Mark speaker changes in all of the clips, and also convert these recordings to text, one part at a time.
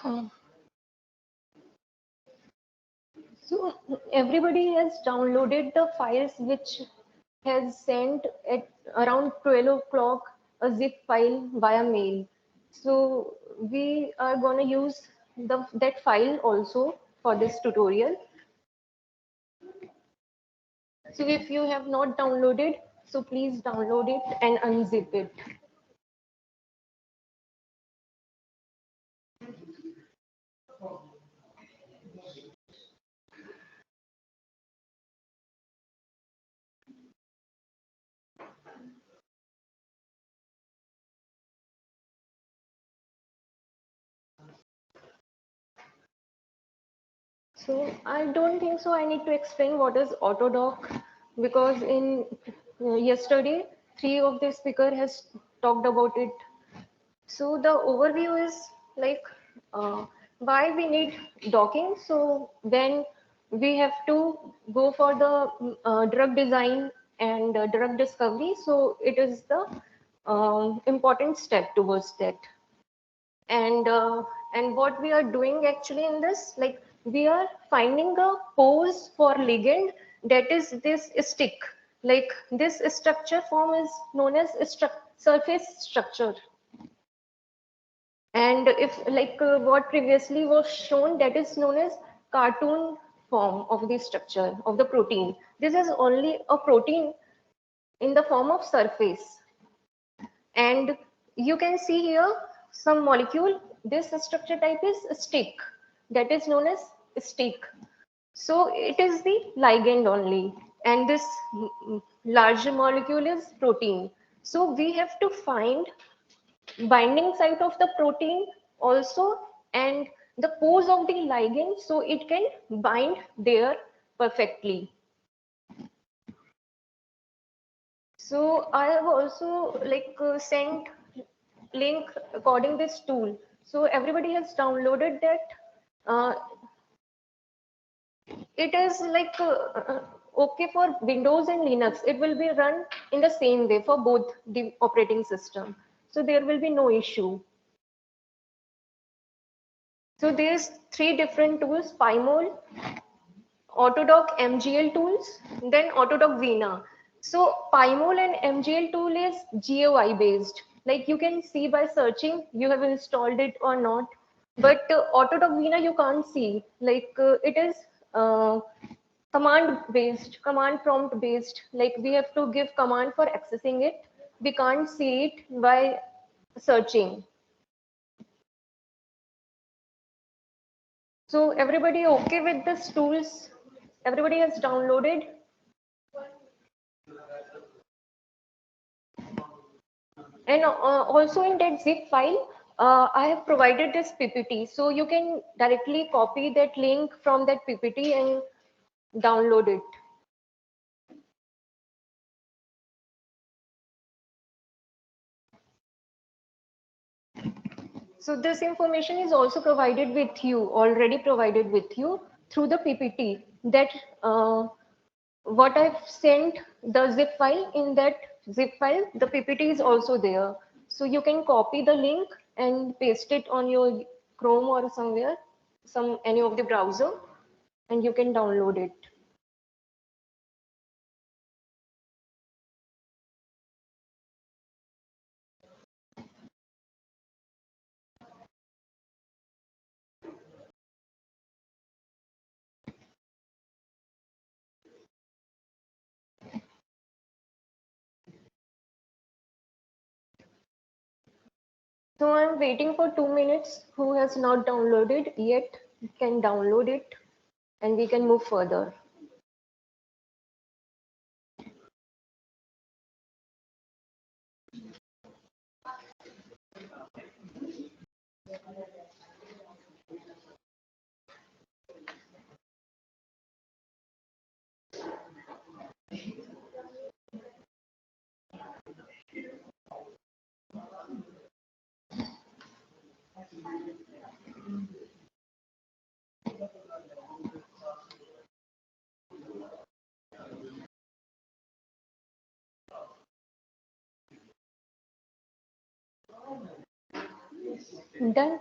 Speaker 1: Uh, So everybody has downloaded the files which has sent at around 12 o'clock a zip file via mail. So we are going to use that file also for this tutorial. So if you have not downloaded, so please download it and unzip it. So I don't think so I need to explain what is Autodoc, because in yesterday, three of the speaker has talked about it. So the overview is like why we need docking. So when we have to go for the drug design and drug discovery, so it is the important step towards that. And what we are doing actually in this, like we are finding a pose for ligand, that is this stick. Like this structure form is known as surface structure. And if like what previously was shown, that is known as cartoon form of the structure of the protein. This is only a protein in the form of surface. And you can see here some molecule. This structure type is stick, that is known as stick. So it is the ligand only, and this larger molecule is protein. So we have to find binding site of the protein also, and the pose of the ligand so it can bind there perfectly. So I have also like sent link according this tool. So everybody has downloaded that. Uh, it is like okay for Windows and Linux. It will be run in the same way for both the operating system. So there will be no issue. So there's three different tools: Pymol, Autodoc MGL tools, then Autodoc Vina. So Pymol and MGL tool is GUI based. Like you can see by searching, you have installed it or not. But Autodoc Vina, you can't see. Like it is command based, command prompt based. Like we have to give command for accessing it. We can't see it by searching. So everybody okay with these tools? Everybody has downloaded? And also in that zip file, I have provided this PPT. So you can directly copy that link from that PPT and download it. So this information is also provided with you, already provided with you through the PPT. That what I've sent the zip file, in that zip file, the PPT is also there. So you can copy the link and paste it on your Chrome or somewhere, any of the browser, and you can download it. So I'm waiting for 2 minutes. Who has not downloaded yet can download it, and we can move further. Done.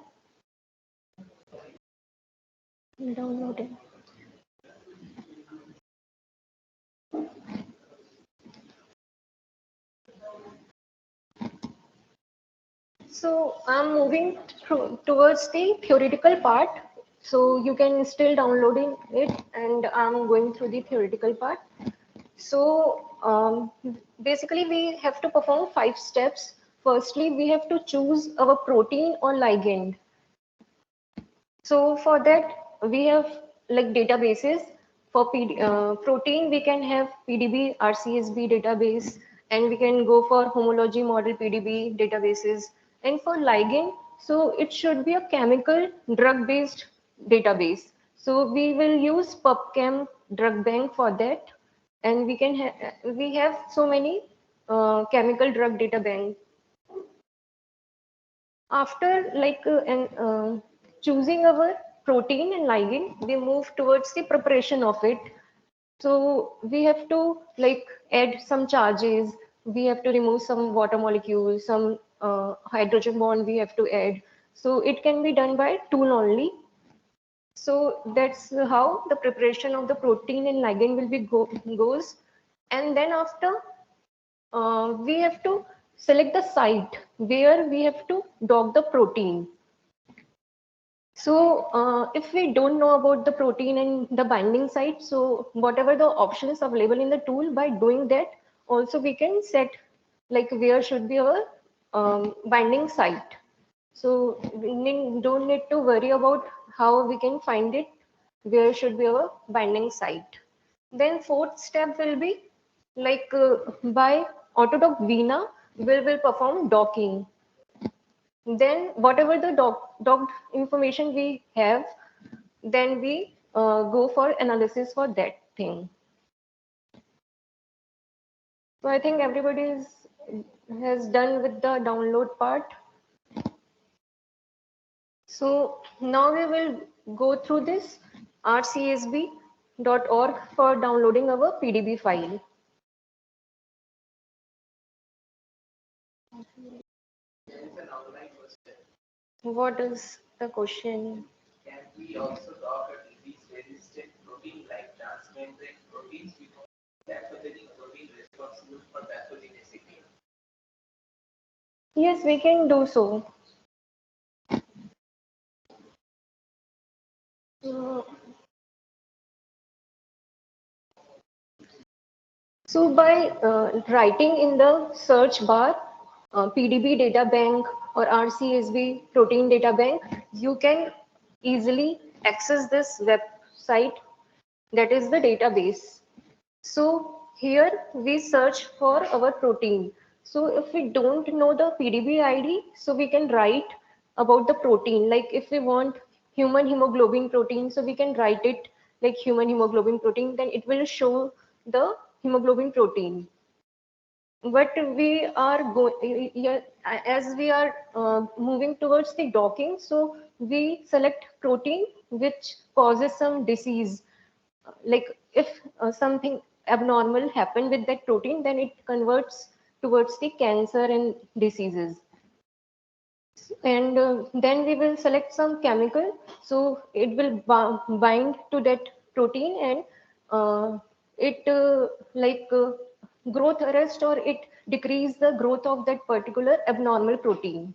Speaker 1: Downloading. So I'm moving towards the theoretical part. So you can still downloading it, and I'm going through the theoretical part. So basically, we have to perform 5 steps. Firstly, we have to choose our protein or ligand. So for that, we have like databases. For protein, we can have PDB, RCSB database, and we can go for homology model PDB databases. And for ligand, so it should be a chemical drug-based database. So we will use PubChem drug bank for that. And we have so many chemical drug data bank. After choosing our protein and ligand, we move towards the preparation of it. So we have to like add some charges. We have to remove some water molecules, some hydrogen bond we have to add. So it can be done by tool only. So that's how the preparation of the protein and ligand will be goes. And then after we have to select the site where we have to dock the protein. So if we don't know about the protein and the binding site, so whatever the options available in the tool, by doing that, also we can set like where should be our binding site. So we don't need to worry about how we can find it, where should be our binding site. Then fourth step will be like by Autodoc Vina, we will perform docking. Then whatever the docked information we have, then we go for analysis for that thing. So I think everybody has done with the download part. So now we will go through this rcsb.org for downloading our PDB file. What is the question?
Speaker 2: Can we also talk a disease-resistant protein like transmembrane proteins because pathogenic protein responsible for pathogenicity?
Speaker 1: Yes, we can do so. Uh, So by writing in the search bar PDB data bank or RCSB protein data bank, you can easily access this website, that is the database. So here we search for our protein. So if we don't know the PDB ID, so we can write about the protein. Like if we want human hemoglobin protein, so we can write it like human hemoglobin protein, then it will show the hemoglobin protein. But we are going, yeah, as we are moving towards the docking, so we select protein which causes some disease. Like if something abnormal happened with that protein, then it converts towards the cancer and diseases. And then we will select some chemical, so it will bind to that protein, and it growth arrest, or it decrease the growth of that particular abnormal protein.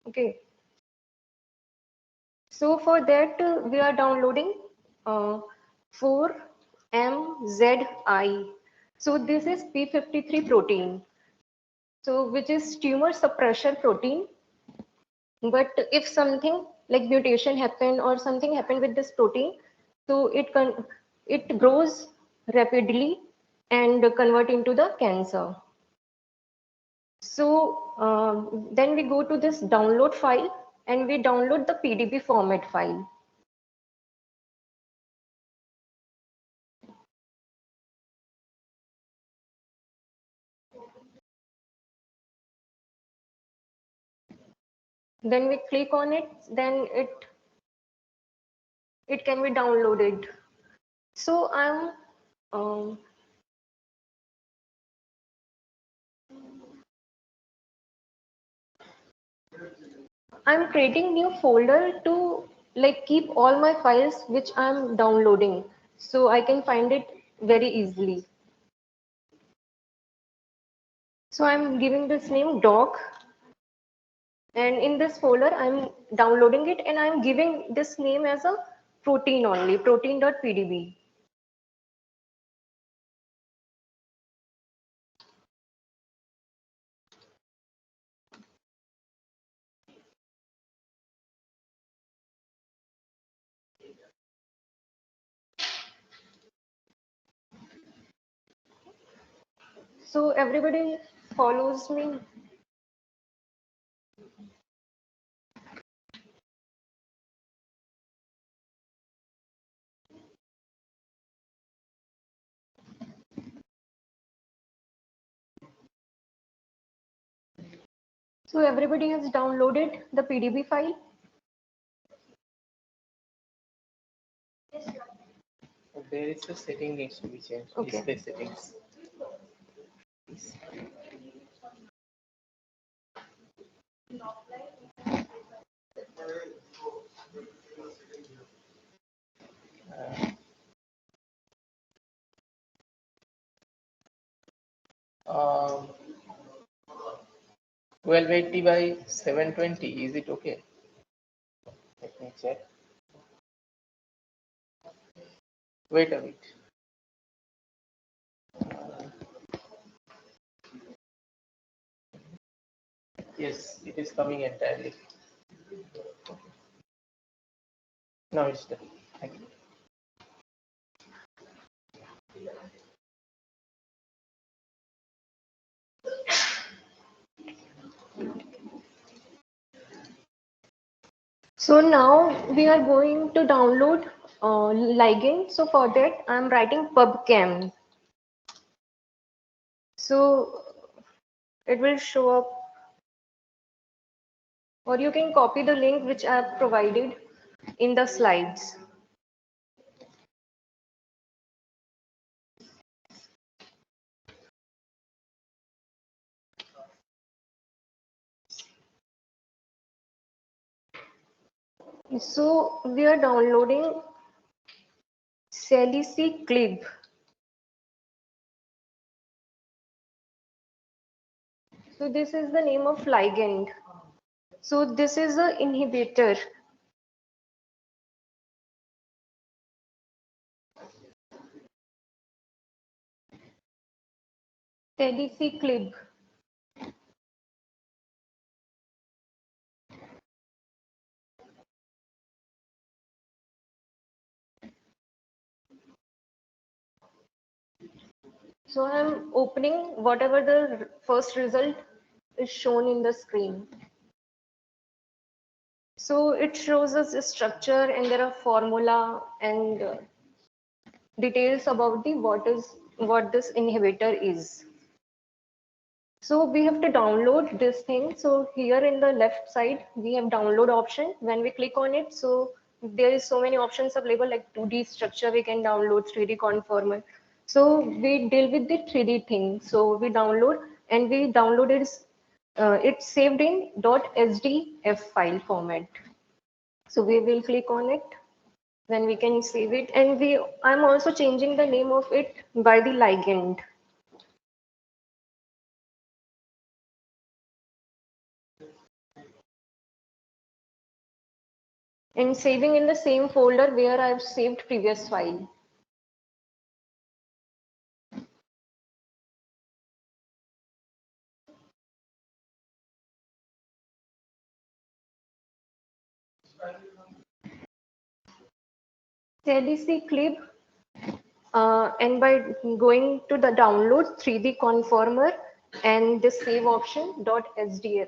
Speaker 1: Okay, so for that we are downloading uh, 4-MZI. So this is P53 protein, so which is tumor suppressor protein. But if something like mutation happen or something happen with this protein, so it grows rapidly and convert into the cancer. So then we go to this download file and we download the PDB format file. Then we click on it, then it can be downloaded. So um, I'm creating new folder to like keep all my files which I'm downloading so I can find it very easily. So I'm giving this name doc, and in this folder I'm downloading it and I'm giving this name as a protein only, protein.pdb. So everybody follows me. So everybody has downloaded the PDB file.
Speaker 2: There is a setting needs to be changed.
Speaker 1: Okay.
Speaker 2: Display settings. Um, 1280 by 720. Is it okay? Let me check. Wait a bit. Yes, it is coming entirely. Now it's done. Thank you.
Speaker 1: So now we are going to download ligand. So for that, I'm writing pubchem. So it will show up, or you can copy the link which I have provided in the slides. So we are downloading salicylib. So this is the name of ligand. So this is the inhibitor. Salicylib. So I'm opening whatever the first result is shown in the screen. So it shows us the structure and there are formula and details about the what this inhibitor is. So we have to download this thing. So here in the left side, we have download option. When we click on it, so there is so many options available like 2D structure, we can download 3D conformer. So we deal with the 3D thing. So we download and we downloaded it's saved in .sdf file format. So we will click on it. Then we can save it. And I'm also changing the name of it by the ligand. And saving in the same folder where I've saved previous file. CDC clip and by going to the download 3D conformer and the save option .sdf.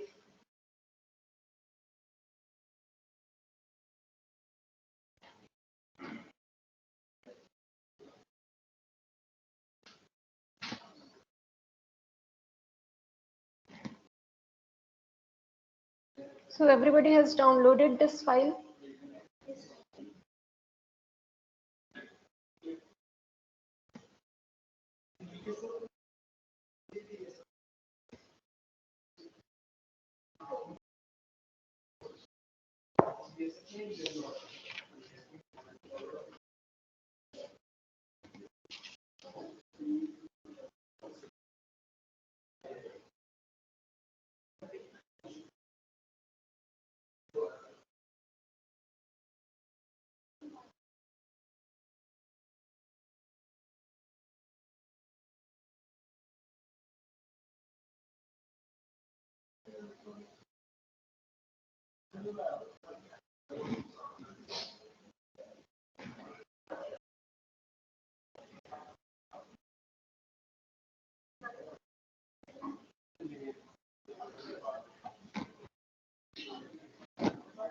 Speaker 1: So everybody has downloaded this file.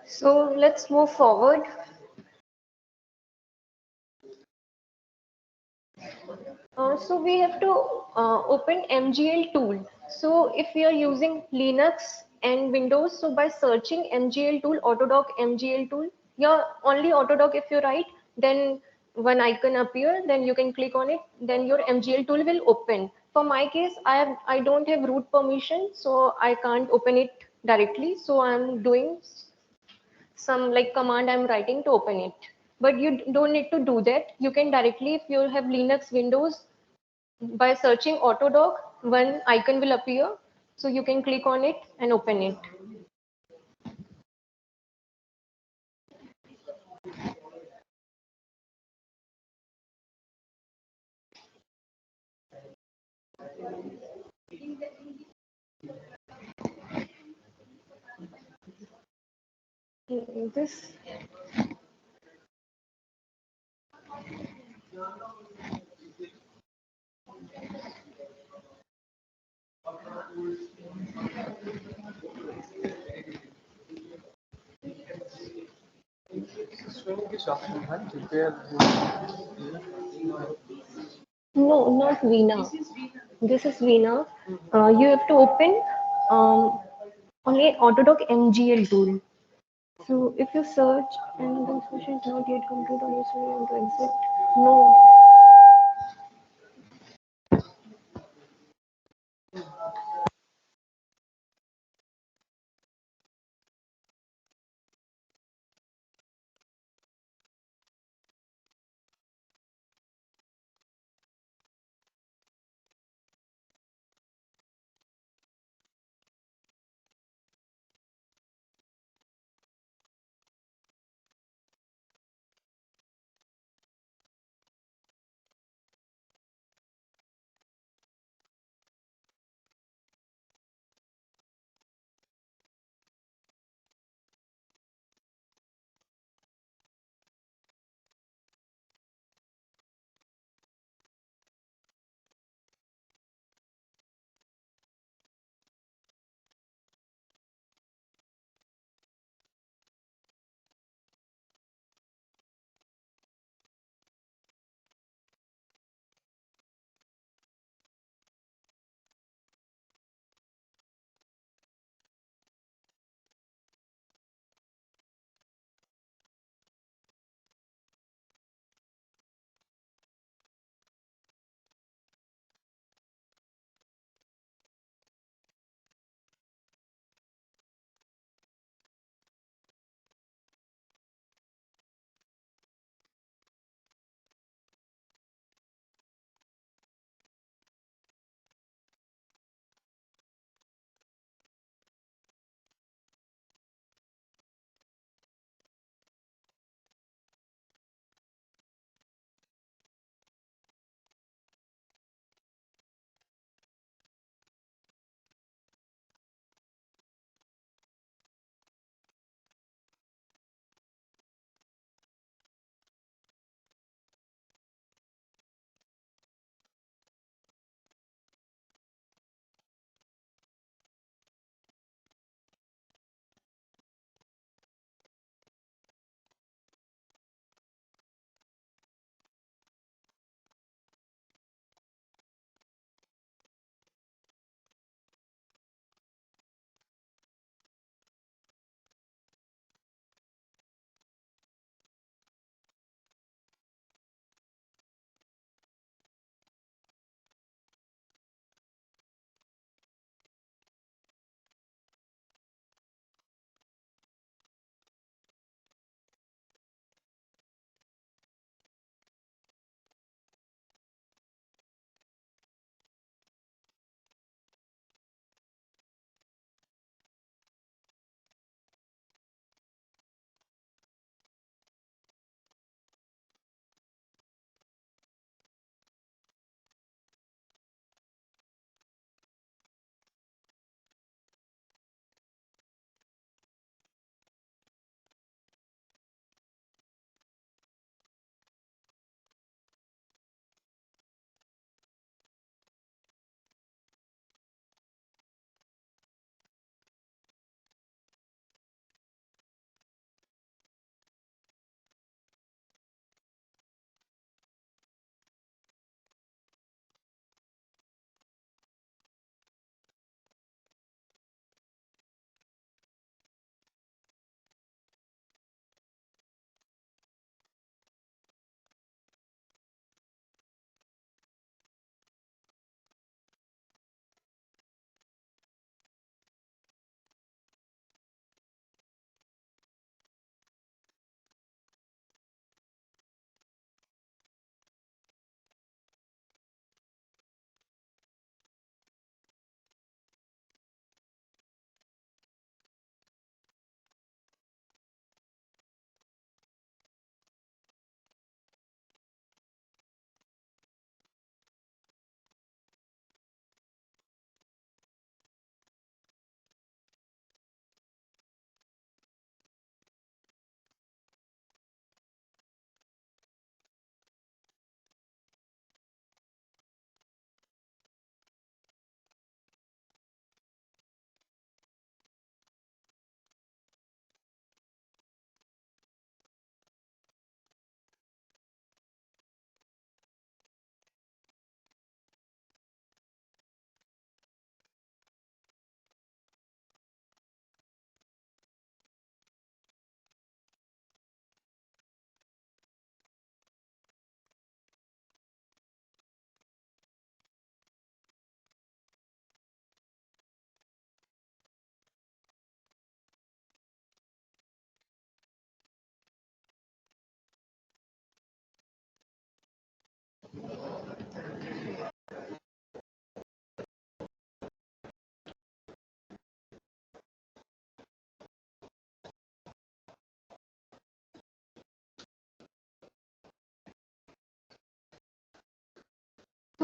Speaker 1: So let's move forward. So we have to open MGL tool. So if we are using Linux and Windows, so by searching MGL tool, Autodoc MGL tool, yeah, only Autodoc if you write, then one icon appear, then you can click on it, then your MGL tool will open. For my case, I don't have root permission, so I can't open it directly. So I'm doing some like command I'm writing to open it. But you don't need to do that. You can directly, if you have Linux, Windows, by searching Autodoc, one icon will appear. So you can click on it and open it. This,
Speaker 3: Showing which option had prepare
Speaker 1: no, not Veena. This is Veena. You have to open um, only Autodoc MGL tool. So if you search and the inspection is not yet complete or you want to exit, no.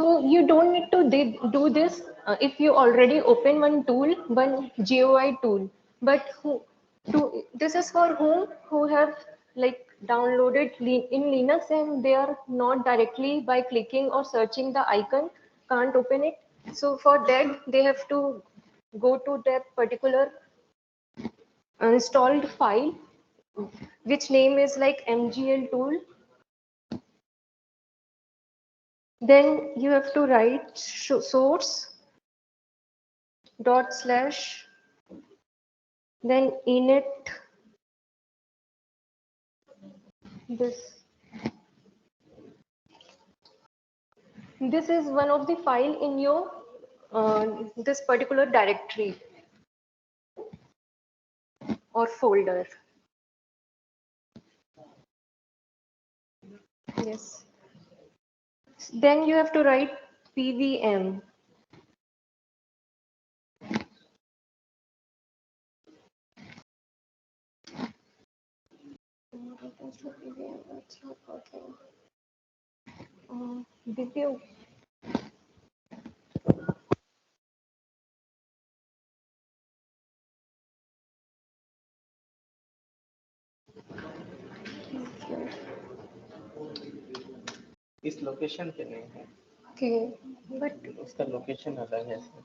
Speaker 1: So you don't need to do this if you already open one GUI tool. But this is for whom who have like downloaded in Linux and they are not directly by clicking or searching the icon can't open it. So for that they have to go to that particular installed file which name is like mgl tool. Then you have to write source dot slash then init this. This is one of the file in your this particular directory or folder. Yes. Then you have to write pvm. It's not working. Review.
Speaker 3: इस location पे नहीं है,
Speaker 1: Okay, but
Speaker 3: उसका location अलग है sir.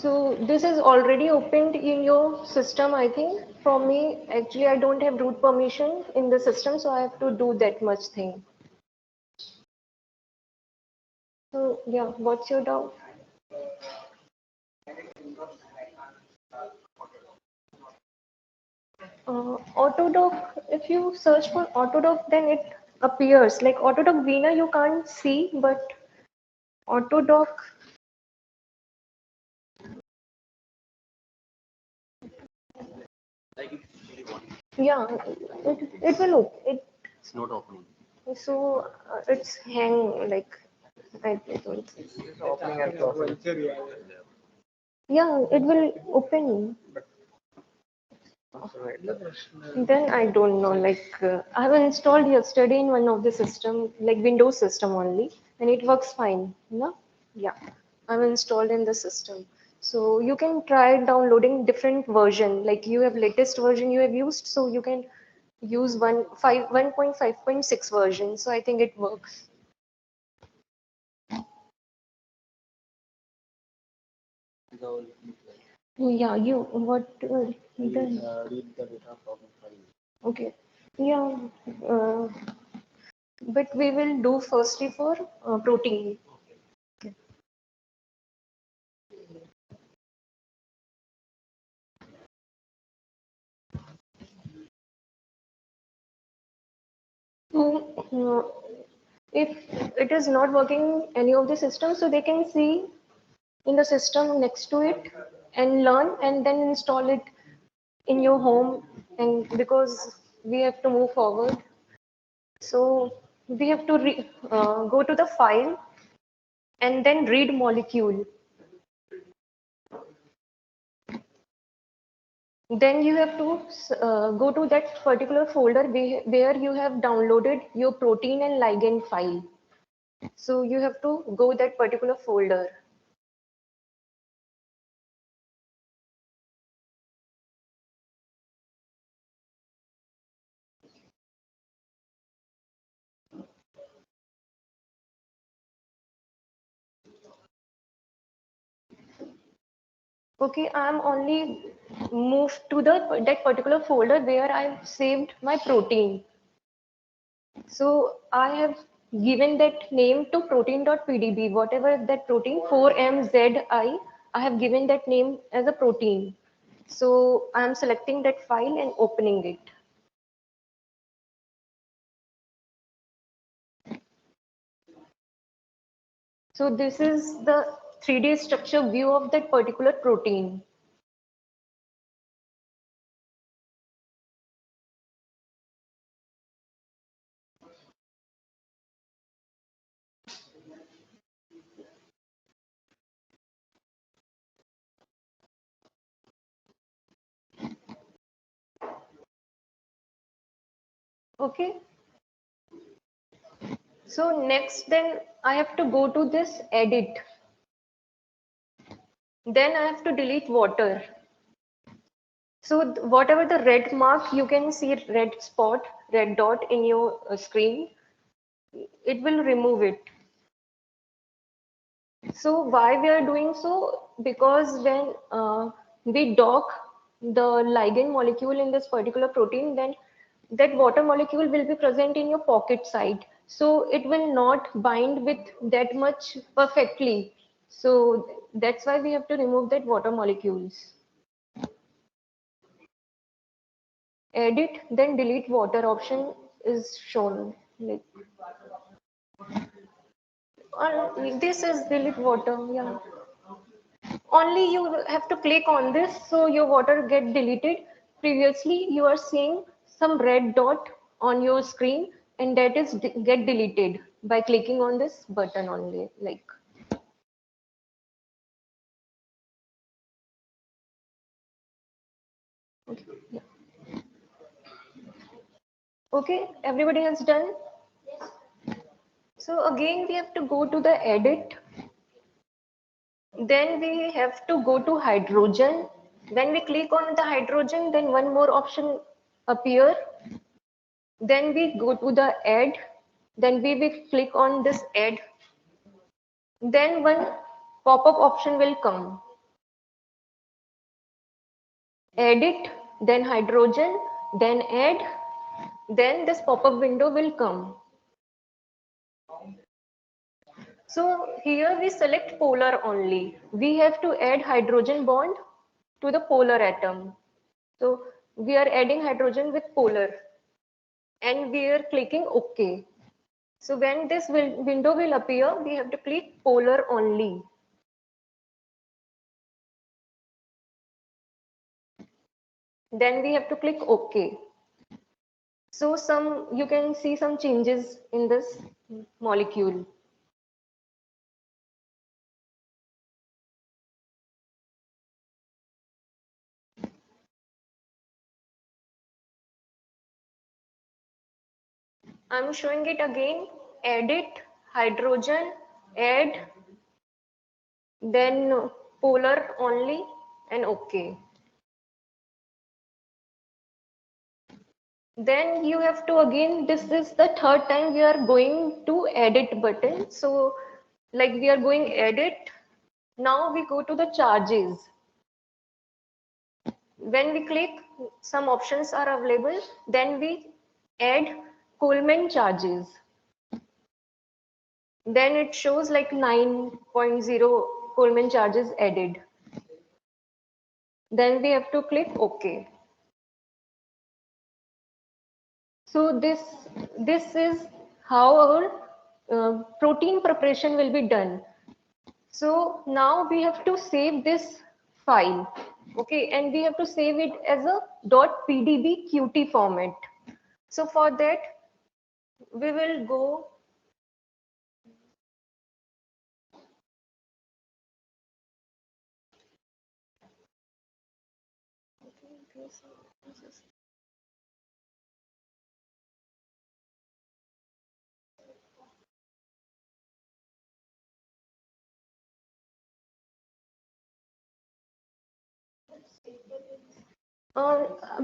Speaker 1: so this is already opened in your system, I think. For me, actually, I don't have root permission in the system, so I have to do that much thing. So yeah, what's your doubt? Autodoc, if you search for Autodoc, then it appears like Autodoc Vina you can't see, but Autodoc, yeah, it will it.
Speaker 3: It's not opening.
Speaker 1: So it's hang like I don't.
Speaker 3: Opening and closing.
Speaker 1: Yeah, it will open. Then I don't know. Like I have installed yesterday in one of the system, like Windows system only, and it works fine. No, yeah, I've installed in the system. So you can try downloading different version. Like you have latest version you have used, so you can use 1.5.6 version. So I think it works. Yeah, you what
Speaker 3: Read the data from file.
Speaker 1: okay. Yeah, uh, but we will do firstly for protein. So, if it is not working any of the systems, so they can see in the system next to it and learn and then install it in your home. And because we have to move forward, so we have to go to the file and then read molecule. Then you have to go to that particular folder where you have downloaded your protein and ligand file. So you have to go that particular folder. Okay, I'm only moved to the that particular folder where I've saved my protein. So I have given that name to protein.pdb, whatever that protein 4MZI, I have given that name as a protein. So I'm selecting that file and opening it. So this is the 3D structure view of that particular protein. Okay. So next then I have to go to this edit. Then I have to delete water. So whatever the red mark, you can see red spot, red dot in your screen, it will remove it. So why we are doing so? Because when we dock the ligand molecule in this particular protein, then that water molecule will be present in your pocket site. So it will not bind with that much perfectly. So that's why we have to remove that water molecules. Edit, then delete water option is shown. Like, this is delete water, yeah. Only you have to click on this so your water get deleted. Previously you are seeing some red dot on your screen and that is get deleted by clicking on this button only, like. Okay, yeah. Okay, everybody has done. So again we have to go to the edit. Then we have to go to hydrogen. When we click on the hydrogen, then one more option appear. Then we go to the add. Then we will click on this add. Then one pop-up option will come. Edit, then hydrogen, then add. Then this pop-up window will come. So here we select polar only. We have to add hydrogen bond to the polar atom. So we are adding hydrogen with polar and we are clicking OK. So when this window will appear, we have to click polar only. Then we have to click OK. So you can see some changes in this molecule. I'm showing it again. Edit, hydrogen, add, then polar only and OK. Then you have to again, this is the third time we are going to edit button. So like we are going edit. Now we go to the charges. When we click, some options are available. Then we add Coleman charges. Then it shows like 9.0 Coleman charges added. Then we have to click OK. So this is how our protein preparation will be done. So now we have to save this file, okay, and we have to save it as a .pdb qt format. So for that, we will go.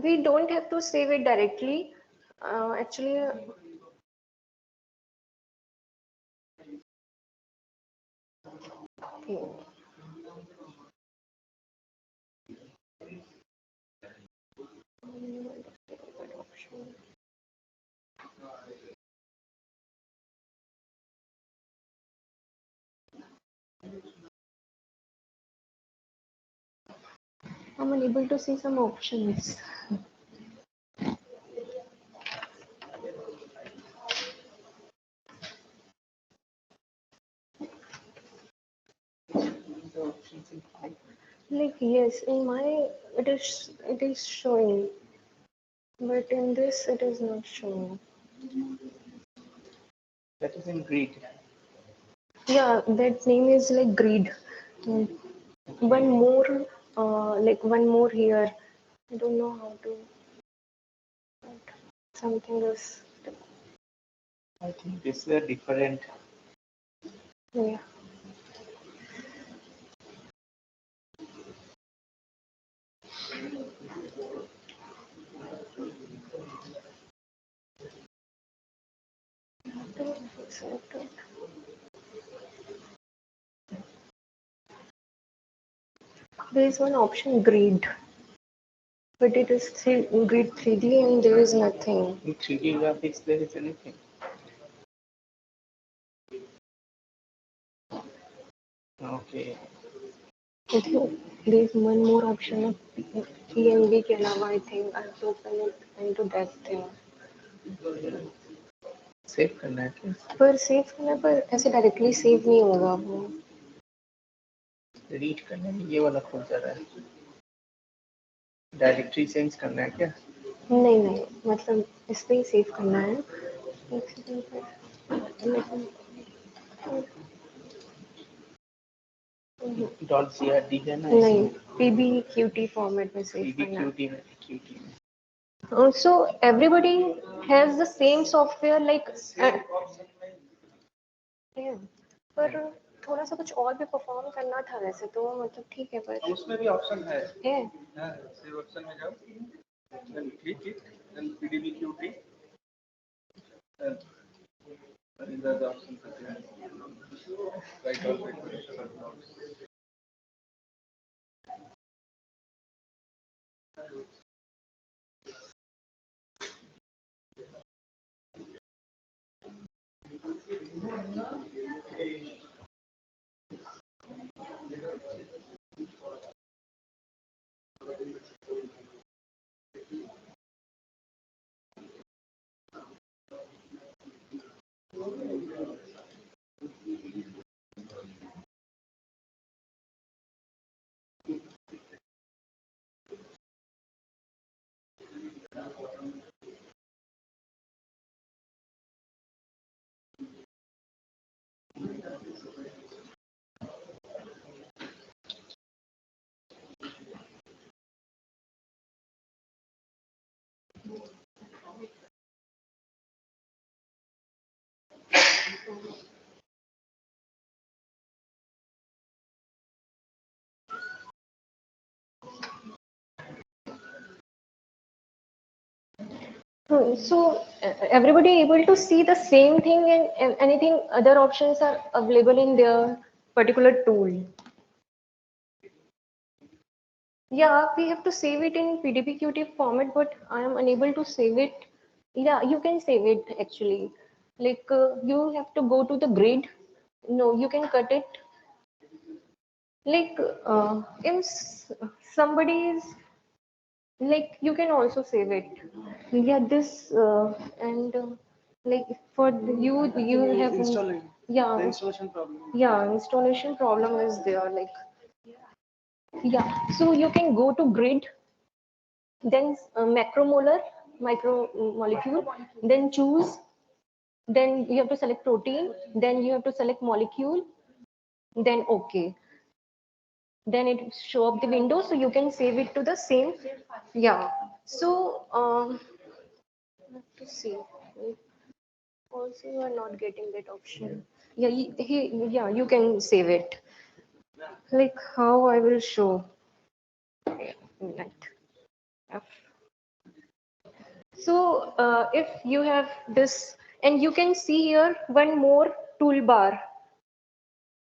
Speaker 1: We don't have to save it directly. Actually, okay. I'm unable to see some options.
Speaker 3: The options in five.
Speaker 1: Like yes, in my it is showing, but in this it is not showing.
Speaker 3: That is in grid.
Speaker 1: Yeah, that name is like greed. Mm. One more, like one more here. I don't know how to. Something is.
Speaker 3: I think this is a different.
Speaker 1: Yeah. There is one option greed, but it is greed 3D and there is nothing.
Speaker 3: In 3D graphics, there is anything. Okay.
Speaker 1: I think there is one more option of PNB के अलावा I think I have to open it into that thing.
Speaker 3: Save करना है क्या?
Speaker 1: पर save करने पर ऐसे directly save नहीं होगा वो.
Speaker 3: रीड करने में ये वाला खुल जा रहा है. डायरेक्टरी चेंज करना है क्या?
Speaker 1: नहीं नहीं, मतलब इस पे ही सेव करना है. एक सेकंड पर.
Speaker 3: .crd है ना?
Speaker 1: नहीं, PBQT फॉर्मेट में सेव करना है.
Speaker 3: PBQT में QT में.
Speaker 1: Also, everybody has the same software like. Yeah, पर थोड़ा सा कुछ और भी परफॉर्म करना था वैसे तो, मतलब ठीक है पर.
Speaker 3: उसमें भी ऑप्शन है. सेव ऑप्शन में जाओ. Then click it. Then PDBQT. These are the options that you have. Write all the information.
Speaker 1: Everybody able to see the same thing, and anything other options are available in their particular tool. Yeah, we have to save it in PDBQT format, but I am unable to save it. Yeah, you can save it actually. Like you have to go to the grid. No, you can cut it. Like somebody is like you can also save it. Yeah, this and like for you have yeah
Speaker 3: The installation problem.
Speaker 1: yeah installation problem is there like yeah, so you can go to grid, then macromolar micromolecule, then choose, then you have to select protein, then you have to select molecule, then okay, then it show up the window, so you can save it to the same. Yeah, so to see, also you are not getting that option. Yeah, yeah, you can save it. Like how I will show. Yeah, so if you have this, and you can see here one more toolbar.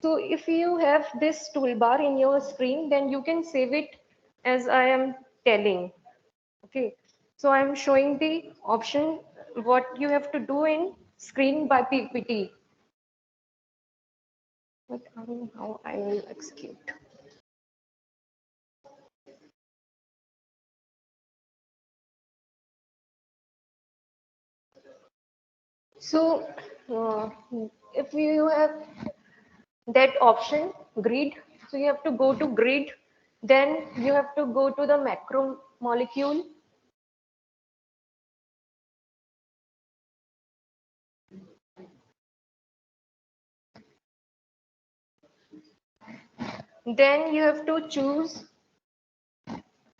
Speaker 1: So if you have this toolbar in your screen, then you can save it as I am telling. Okay. So I'm showing the option what you have to do in screen by PPT. But I don't know how I will execute. So if you have that option grid, so you have to go to grid, then you have to go to the macro molecule, then you have to choose,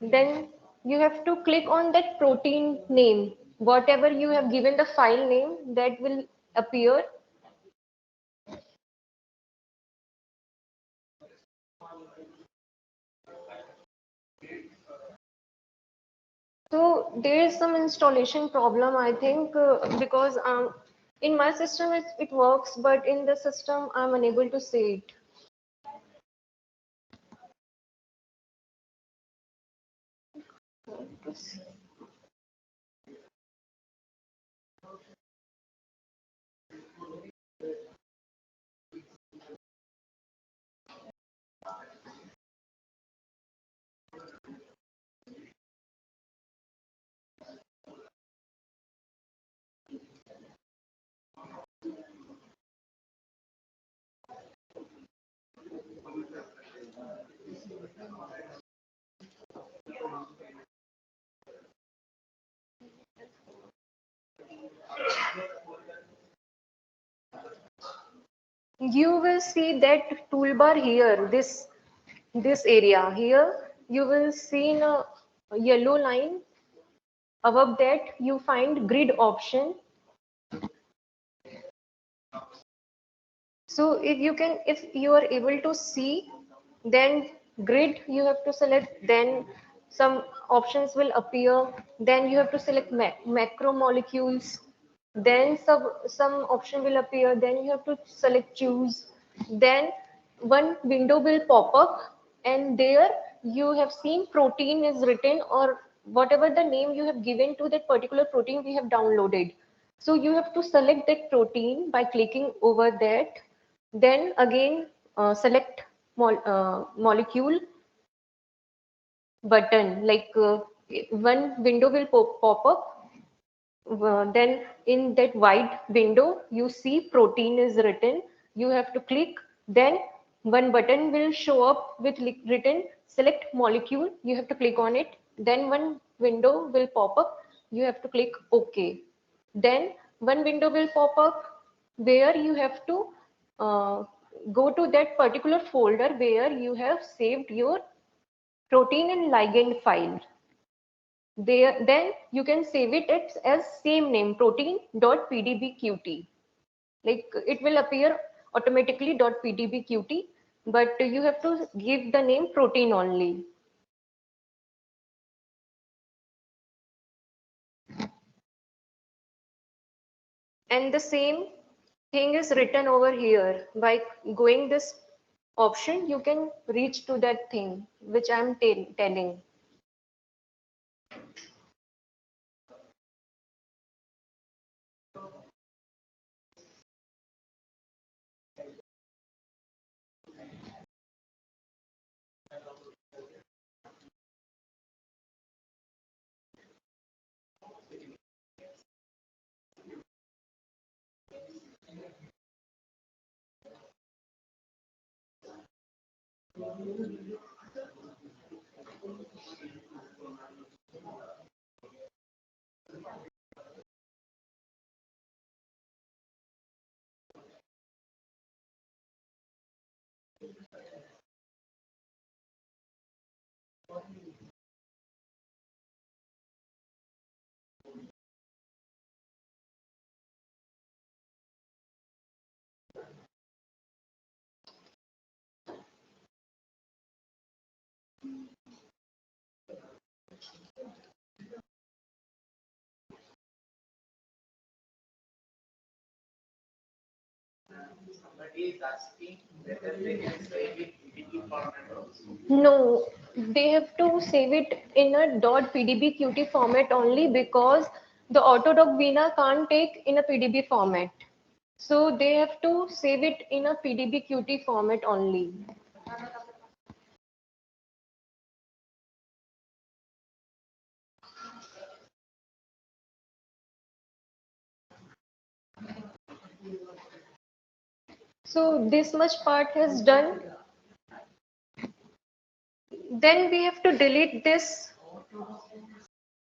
Speaker 1: then you have to click on that protein name, whatever you have given the file name that will appear. So there is some installation problem, I think, because in my system it works, but in the system I'm unable to see it. You will see that toolbar here, this area here, you will see in a yellow line. Above that, you find grid option. So if you are able to see, then grid you have to select, then some options will appear, then you have to select macromolecules, then some option will appear, then you have to select choose, then one window will pop up, and there you have seen protein is written, or whatever the name you have given to that particular protein we have downloaded. So you have to select that protein by clicking over that, then again select molecule button, like one window will pop up, then in that white window you see protein is written, you have to click, then one button will show up with written select molecule, you have to click on it, then one window will pop up, you have to click OK, then one window will pop up where you have to uh, go to that particular folder where you have saved your protein and ligand file. There, then you can save it as same name protein.pdbqt. Like it will appear automatically .pdbqt, but you have to give the name protein only. And the same thing is written over here. By going this option, you can reach to that thing which I'm telling.
Speaker 2: Somebody is asking whether they can save it PPT format also.
Speaker 1: No, they have to save it in a .pdbqt format only because the Autodoc Veena can't take in a PDB format. So they have to save it in a PDBQT format only. So this much part is done. Then we have to delete this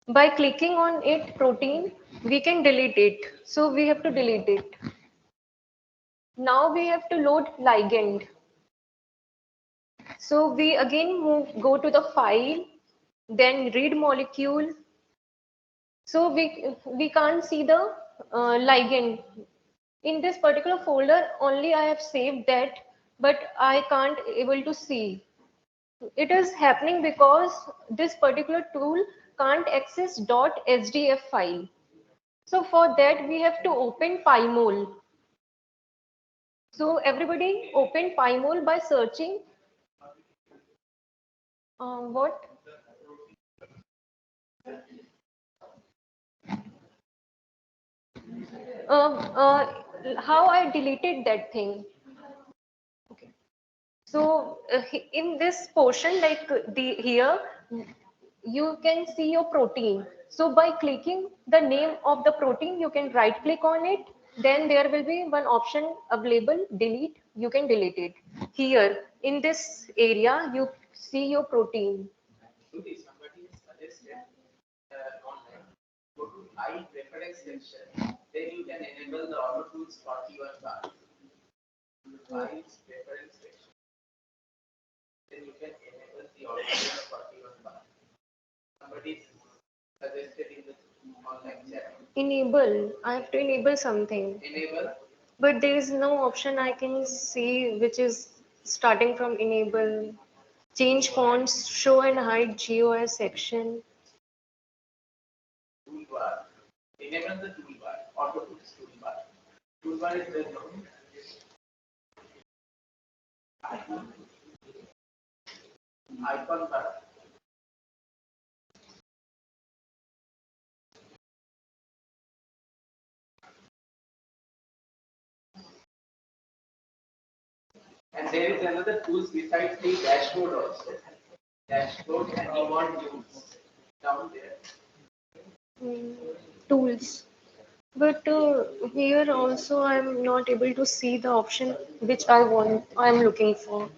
Speaker 1: by clicking on it protein. We can delete it. So we have to delete it. Now we have to load ligand. So we again go to the file, then read molecule. So we can't see the ligand. In this particular folder, only I have saved that, but I can't able to see. It is happening because this particular tool can't access .hdf file. So for that, we have to open pymol. So everybody open pymol by searching what? How I deleted that thing. Okay. So in this portion, like the here, you can see your protein. So by clicking the name of the protein, you can right click on it. Then there will be one option available, delete. You can delete it. Here in this area, you see your protein.
Speaker 2: Actually, somebody has suggested online, go to file preference section, then you can enable the auto tools 41 bar. Files preference section, then you can enable the auto tools 41 bar. Somebody suggested in the online chat.
Speaker 1: Enable. I have to enable something.
Speaker 2: Enable.
Speaker 1: But there is no option I can see which is starting from enable. Change fonts, show and hide GOS section.
Speaker 2: Toolbar. Enable the toolbar. Auto tools toolbar. Toolbar is the icon bar. And there is another tools besides the dashboard also. Dashboard and reward tools down there.
Speaker 1: Tools. But here also I'm not able to see the option which I'm looking for.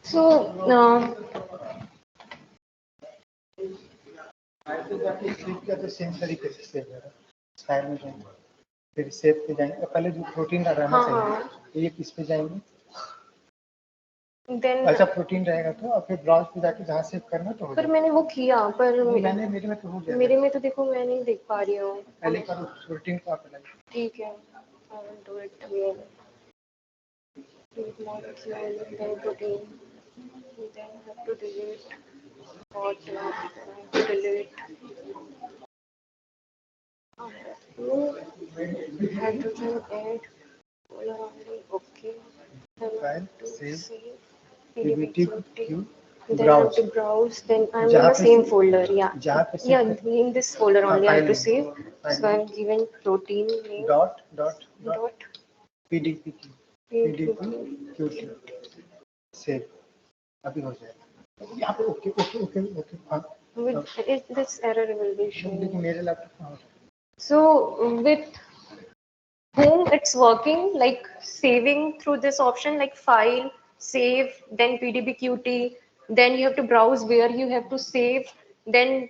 Speaker 1: So
Speaker 3: click किया तो same तरीके से save होगा style में जाएंगे फिर save पे जाएंगे पहले जो प्रोटीन का रहना चाहिए एक इस पे जाएंगे
Speaker 1: then
Speaker 3: अच्छा प्रोटीन रहेगा तो और फिर ब्राउज पे जाके जहाँ सेव करना तो हो
Speaker 1: पर मैंने वो किया पर
Speaker 3: मैंने मेरे में तो हो गया
Speaker 1: मेरे में तो देखो मैं नहीं देख पा रही हूँ.
Speaker 3: पहले करो प्रोटीन को अप्लाई
Speaker 1: ठीक है. I will do it again. Read molecule, then protein. Then I have to delete what I have to delete. I have to hydrogen add polar only. Okay. Then I
Speaker 3: File,
Speaker 1: have to
Speaker 3: save,
Speaker 1: save
Speaker 3: PBT,
Speaker 1: PDBQT.
Speaker 3: Q,
Speaker 1: Then I have
Speaker 3: browse.
Speaker 1: to browse. Then I'm in
Speaker 3: जहाँ
Speaker 1: the
Speaker 3: पे
Speaker 1: same folder. Yeah.
Speaker 3: जहाँ पे
Speaker 1: Yeah,
Speaker 3: से
Speaker 1: in this folder only I have to
Speaker 3: file
Speaker 1: save.
Speaker 3: file
Speaker 1: So I'm given protein name
Speaker 3: dot dot dot
Speaker 1: dot
Speaker 3: PDP PDP QT save अभी हो जाएगा यहाँ पे ओके ओके ओके ओके हाँ
Speaker 1: with this error will be shown.
Speaker 3: लेकिन मेरे laptop में
Speaker 1: So with whom it's working, like saving through this option, like file, save, then PDBQT, then you have to browse where you have to save, then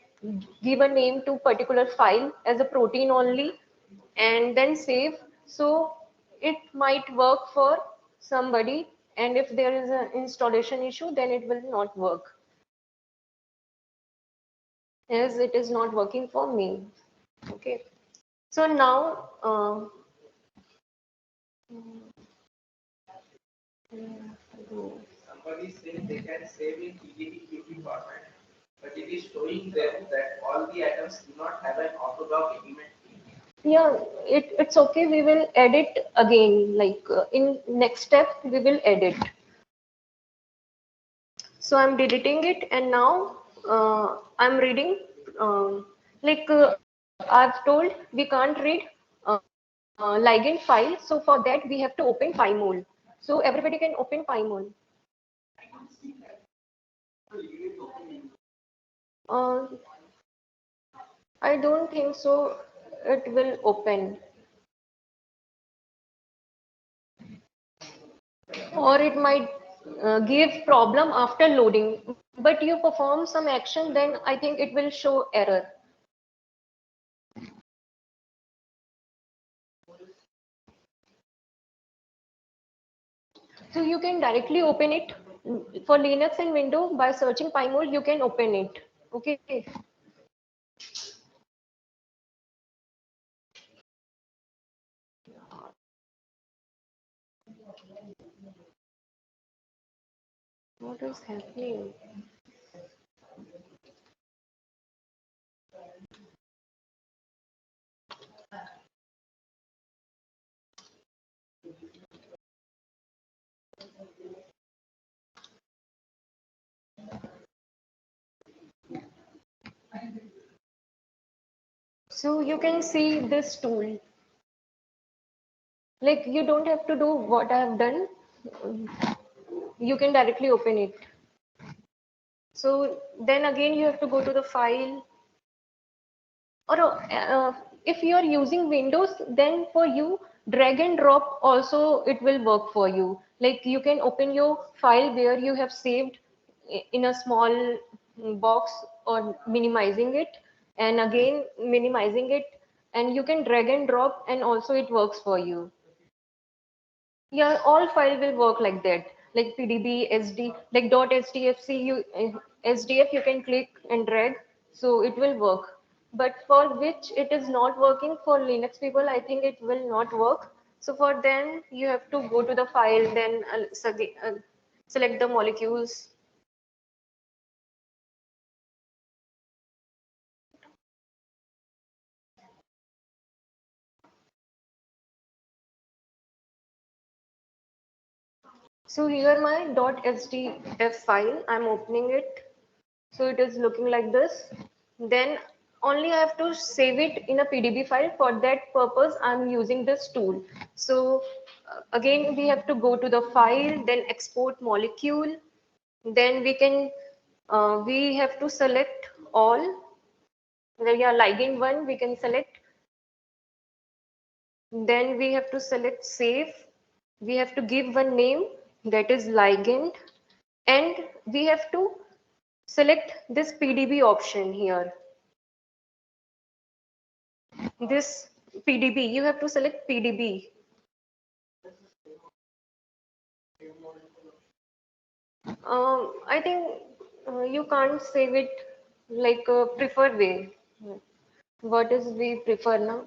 Speaker 1: give a name to particular file as a protein only, and then save. So it might work for somebody, and if there is an installation issue, then it will not work, as it is not working for me. Okay. So now,
Speaker 2: Somebody said they can save in PDB format, but it is showing them that all the atoms do not have an Autodoc element.
Speaker 1: yeah, it's okay. We will edit again. Like in next step, we will edit. So I'm deleting it, and now I'm reading. Like I've told, we can't read ligand file. So for that, we have to open PyMol. So everybody can open PyMol. Uh, I don't think so. It will open, or it might give problem after loading. But you perform some action, then I think it will show error. So you can directly open it for Linux and Windows by searching PyMol. You can open it. Okay. What is happening? So you can see this tool. Like you don't have to do what I have done. You can directly open it. So then again you have to go to the file, or if you are using Windows, then for you drag and drop also it will work for you. Like you can open your file where you have saved in a small box, or minimizing it, and again minimizing it, and you can drag and drop, and also it works for you. Yeah, all file will work like that, like PDB, SD, like .hdfc, SDF you can click and drag, so it will work. But for which it is not working for Linux people, I think it will not work. So for then you have to go to the file, then select the molecules. So here my .hdf file, I'm opening it. So it is looking like this. Then only I have to save it in a PDB file. For that purpose, I'm using this tool. So again, we have to go to the file, then export molecule. Then we have to select all. There are ligand one, we can select. Then we have to select save. We have to give one name, that is ligand. And we have to select this PDB option here. This PDB, you have to select PDB. I think you can't save it like a preferred way. What is we prefer now?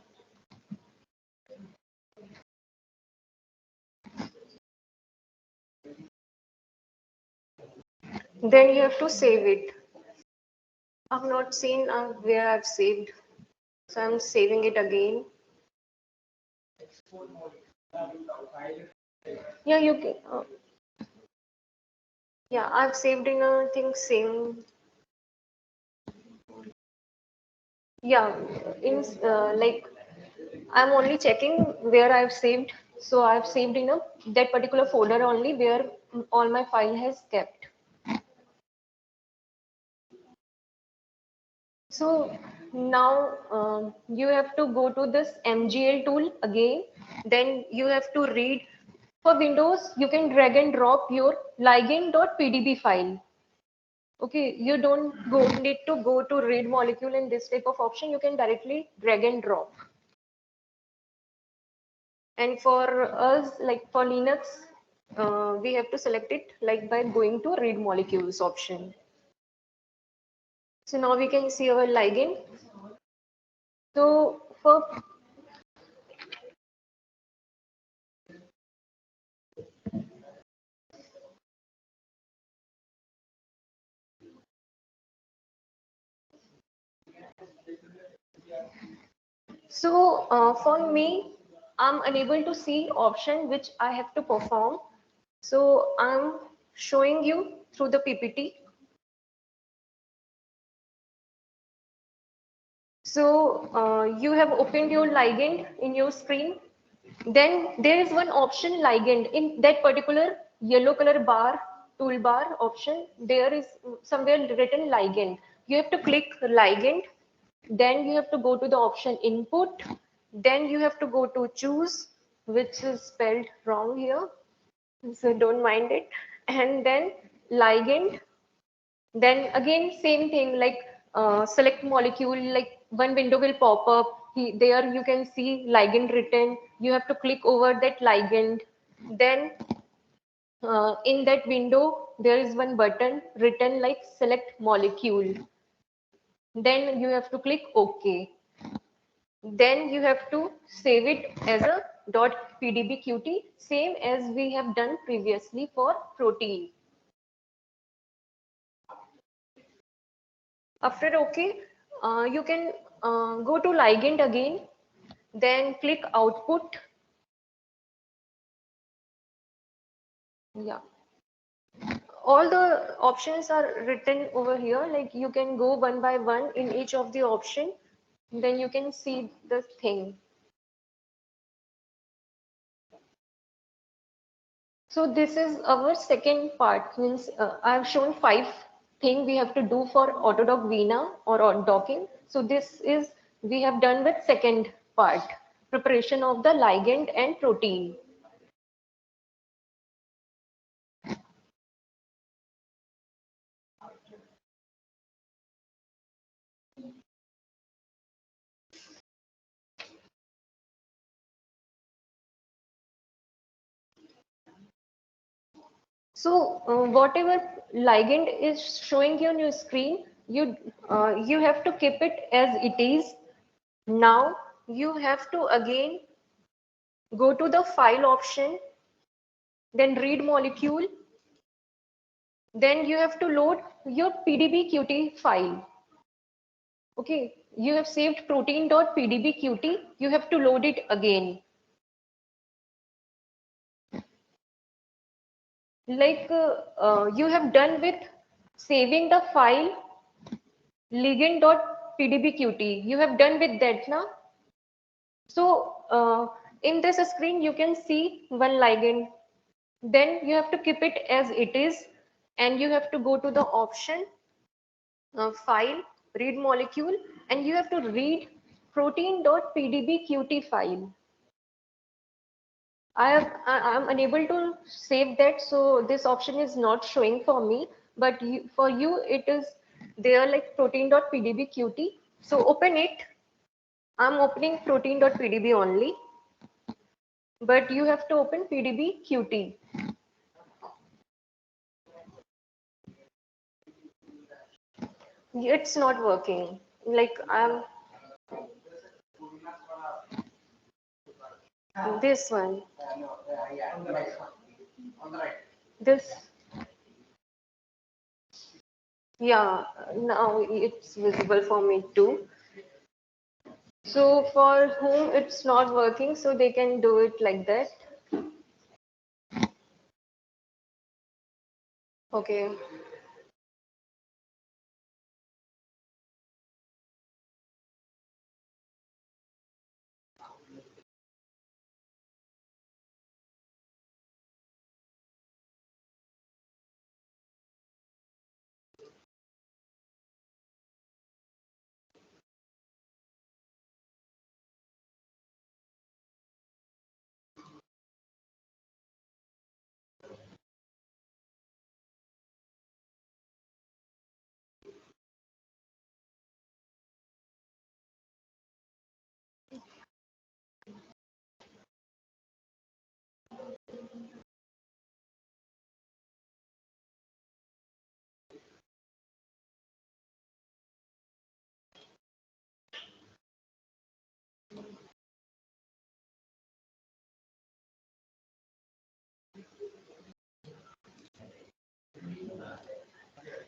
Speaker 1: Then you have to save it. I've not seen where I've saved, so I'm saving it again. Yeah, you can. Yeah, I've saved in a thing same. Yeah, in like I'm only checking where I've saved. So I've saved in a that particular folder only where all my file has kept. So now you have to go to this MGL tool again. Then you have to read. For Windows, you can drag and drop your ligand.pdb file. Okay, you don't need to go to read molecule in this type of option. You can directly drag and drop. And for us, like for Linux, we have to select it like by going to read molecules option. So now we can see our ligand. So for for me, I'm unable to see option which I have to perform. So I'm showing you through the PPT. So you have opened your ligand in your screen. Then there is one option ligand in that particular yellow color bar toolbar option. There is somewhere written ligand. You have to click ligand. Then you have to go to the option input. Then you have to go to choose, which is spelled wrong here. So don't mind it. And then ligand. Then again, same thing like select molecule, like one window will pop up. There you can see ligand written. You have to click over that ligand. Then in that window, there is one button written like select molecule. Then you have to click OK. Then you have to save it as a .pdbqt, same as we have done previously for protein. After OK, you can go to ligand again, then click output. Yeah, all the options are written over here. Like you can go one by one in each of the option, then you can see the thing. So this is our second part. Means I have shown 5 things we have to do for Autodoc Vina or docking. So this is we have done with second part, preparation of the ligand and protein. So whatever ligand is showing you on your screen, you have to keep it as it is. Now you have to again go to the file option, then read molecule. Then you have to load your PDBQT file. Okay, you have saved protein.pdbqt. You have to load it again. Like you have done with saving the file ligand.pdbqt. You have done with that now. So in this screen, you can see one ligand. Then you have to keep it as it is, and you have to go to the option file, read molecule, and you have to read protein.pdbqt file. I'm unable to save that, so this option is not showing for me. But for you, it is there like protein.pdbqt. So open it. I'm opening protein.pdb only, but you have to open pdbqt. It's not working. Like I'm this one. This Yeah, now it's visible for me too. So for whom it's not working, so they can do it like that. Okay.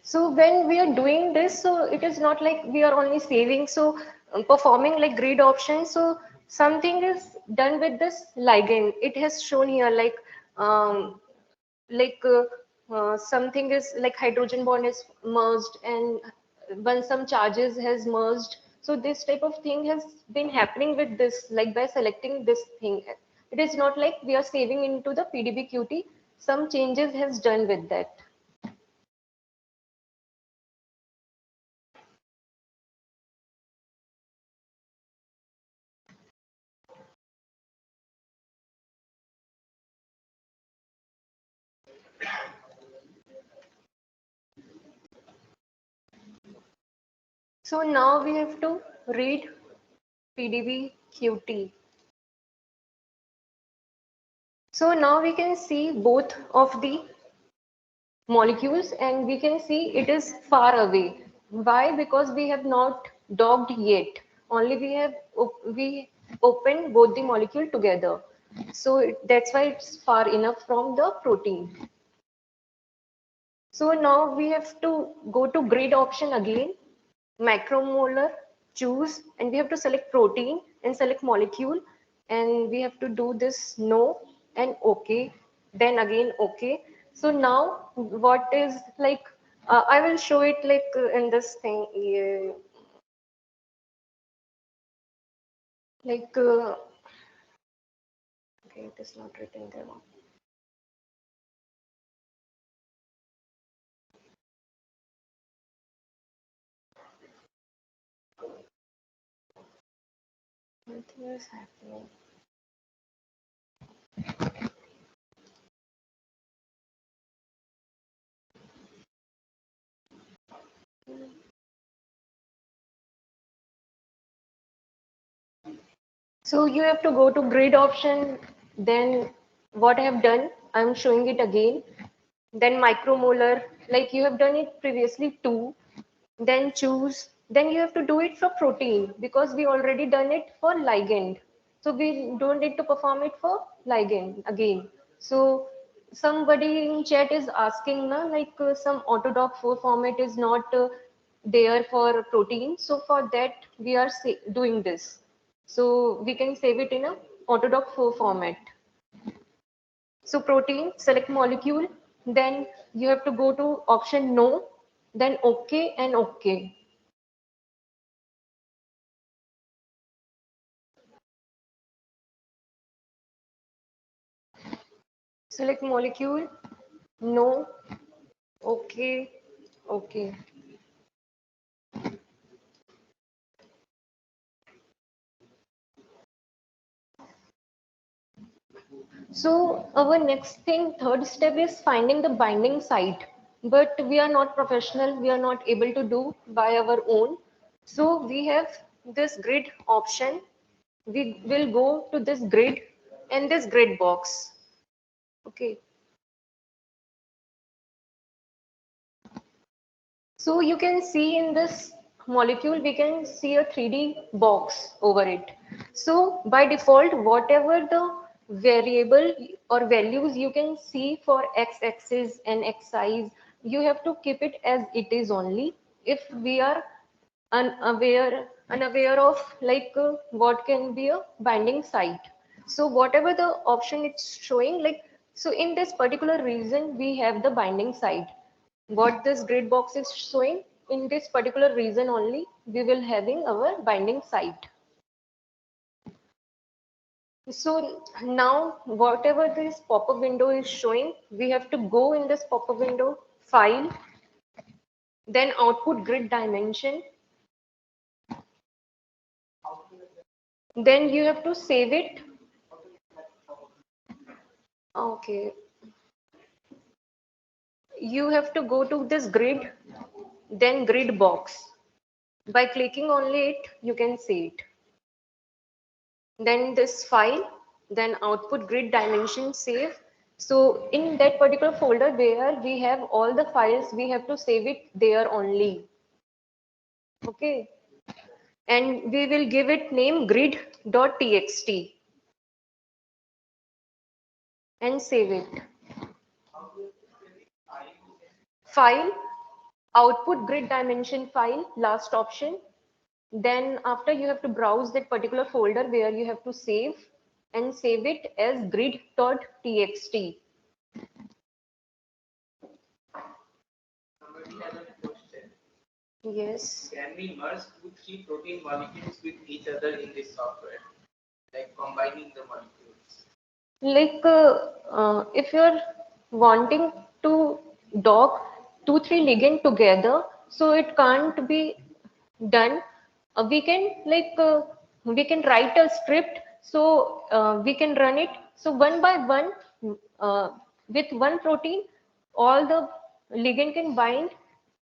Speaker 1: So when we are doing this, so it is not like we are only saving, so performing like grid option. So something is done with this ligand. It has shown here um, like something is like hydrogen bond is merged, and when some charges has merged. So this type of thing has been happening with this, like by selecting this thing. It is not like we are saving into the PDBQT. Some changes has done with that. So now we have to read PDBQT. So now we can see both of the molecules, and we can see it is far away. Why? Because we have not docked yet. Only we opened both the molecule together. So that's why it's far enough from the protein. So now we have to go to grid option again, macromolar, choose, and we have to select protein and select molecule, and we have to do this no and okay, then again okay. So now what is like, I will show it like in this thing, yeah, like, okay, it is not written there. Nothing is happening. So you have to go to grid option, then what I have done, I'm showing it again. Then micromolar, like you have done it previously too. Then choose, then you have to do it for protein because we already done it for ligand. So we don't need to perform it for ligand again. So somebody in chat is asking na, like some Autodoc 4 format is not there for protein. So for that we are doing this. So we can save it in a Autodoc 4 format. So protein, select molecule, then you have to go to option no, then okay and okay. Select molecule, no, okay, okay. So our next thing, third step is finding the binding site. But we are not professional, we are not able to do by our own. So we have this grid option. We will go to this grid and this grid box. Okay. So you can see in this molecule, we can see a 3D box over it. So by default, whatever the variable or values you can see for x-axis and x size, you have to keep it as it is only. If we are unaware of like what can be a binding site. So whatever the option it's showing, like, so in this particular reason we have the binding site. What this grid box is showing, in this particular reason only we will having our binding site. So now whatever this pop-up window is showing, we have to go in this pop-up window, file, then output grid dimension. Then you have to save it. Okay. You have to go to this grid, then grid box. By clicking only it, you can see it. Then this file, then output grid dimension save. So in that particular folder where we have all the files, we have to save it there only. Okay. And we will give it name grid.txt and save it. File, output grid dimension file, last option. Then after you have to browse that particular folder where you have to save and save it as grid.txt.
Speaker 2: Somebody has a question.
Speaker 1: Yes.
Speaker 2: Can we merge 2-3 protein molecules with each other in this software? Like combining the molecules.
Speaker 1: Like if you're wanting to dock 2-3 ligand together, so it can't be done. We can write a script, so we can run it. So one by one, uh, with one protein, all the ligand can bind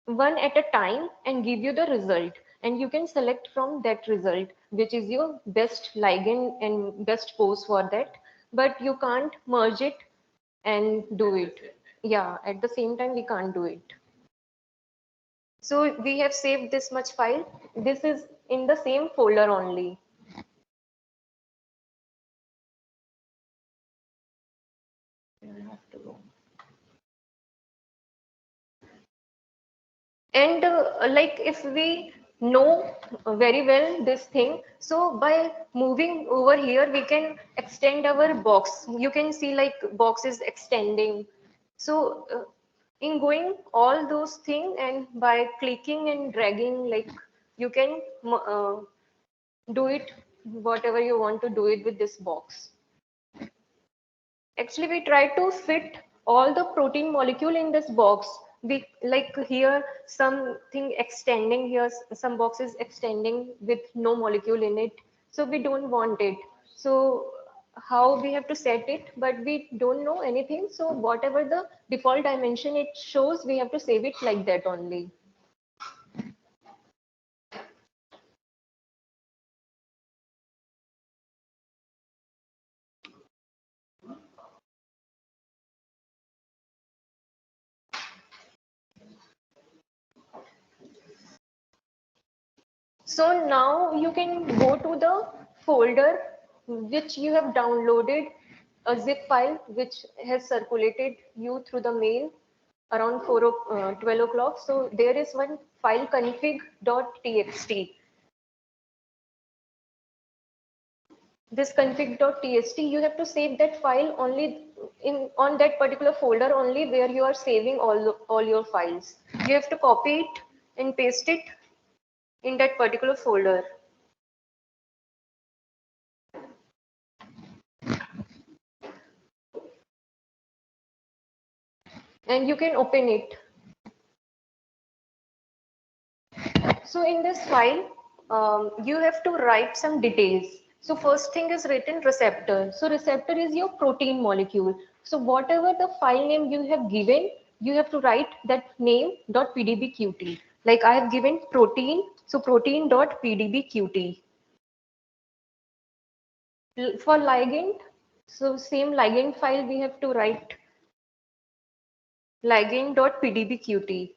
Speaker 1: one at a time and give you the result, and you can select from that result which is your best ligand and best pose for that, but you can't merge it and do it. Yeah, at the same time we can't do it. So we have saved this much file. This is in the same folder only. I have to go. And like if we know very well this thing, so by moving over here we can extend our box. You can see like box is extending. So in going all those things, and by clicking and dragging, like you can do it whatever you want to do it with this box. Actually, we try to fit all the protein molecule in this box. We like here something extending here, some boxes extending with no molecule in it. So we don't want it. So how we have to set it, but we don't know anything. So whatever the default dimension it shows, we have to save it like that only. So now you can go to the folder which you have downloaded a zip file which has circulated you through the mail around 12 o'clock. So there is one file config.txt. This config.txt, you have to save that file only in on that particular folder only where you are saving all your files. You have to copy it and paste it in that particular folder. And you can open it. So in this file, you have to write some details. So first thing is written receptor. So receptor is your protein molecule. So whatever the file name you have given, you have to write that name .pdbqt. Like I have given protein, so protein.pdbqt. For ligand, so same ligand file we have to write ligand.pdbqt.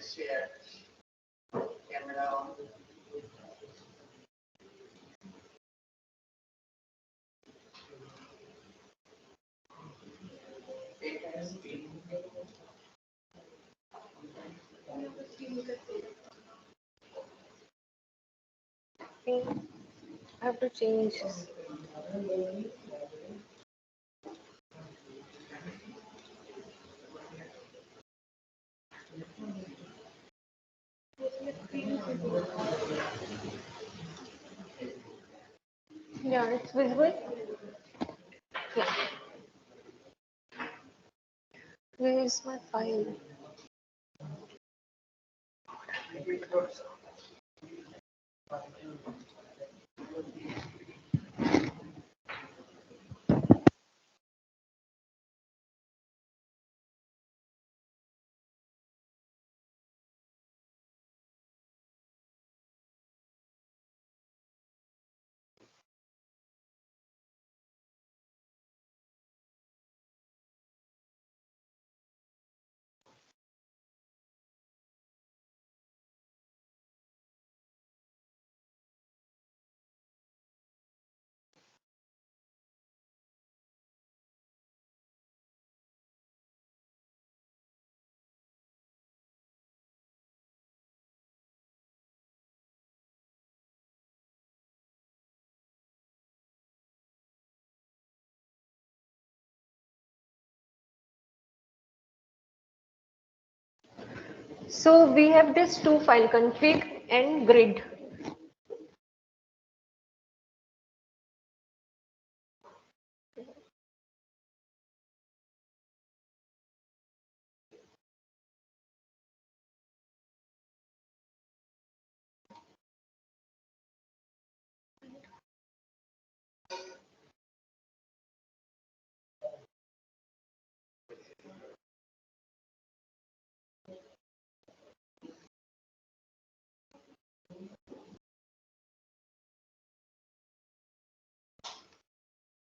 Speaker 2: share camera on. It has been
Speaker 1: I have to change. Yeah, it's visible. Yeah. Where is my file? So we have this two file, config and grid.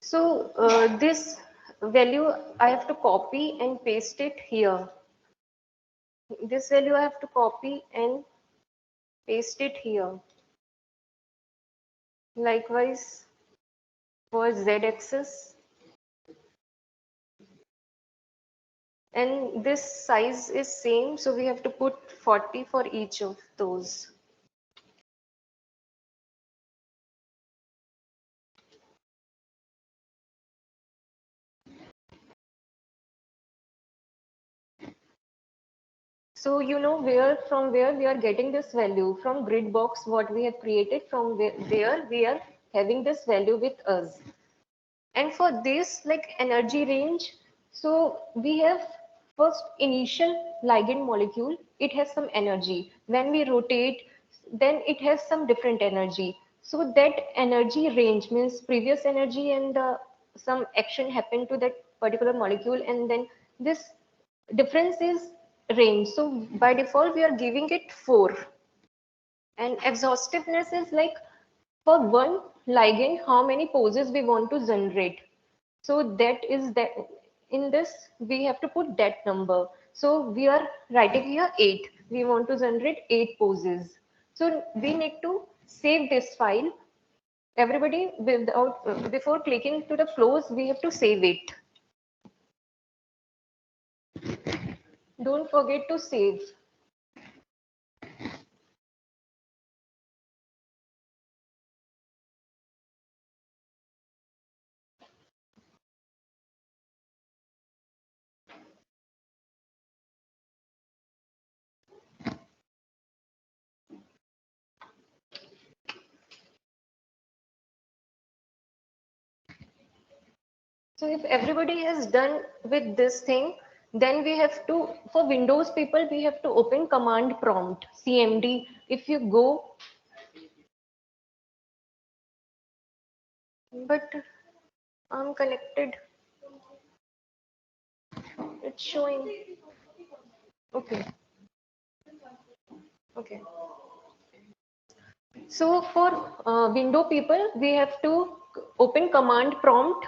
Speaker 1: So this value I have to copy and paste it here. This value I have to copy and paste it here. Likewise for z-axis. And this size is same, so we have to put 40 for each of those. So you know from where we are getting this value, from grid box what we have created, from where we are having this value with us. And for this like energy range, so we have first initial ligand molecule, it has some energy. When we rotate, then it has some different energy. So that energy range means previous energy and some action happened to that particular molecule, and then this difference is range. So by default, we are giving it 4. And exhaustiveness is like for one ligand, how many poses we want to generate. So that is that in this, we have to put that number. So we are writing here 8. We want to generate 8 poses. So we need to save this file. Everybody, before clicking to the close, we have to save it. Don't forget to save. So if everybody has done with this thing, then we have to, for Windows people, we have to open command prompt, CMD. If you go, but I'm connected, it's showing. Okay, okay. So for window people, we have to open command prompt.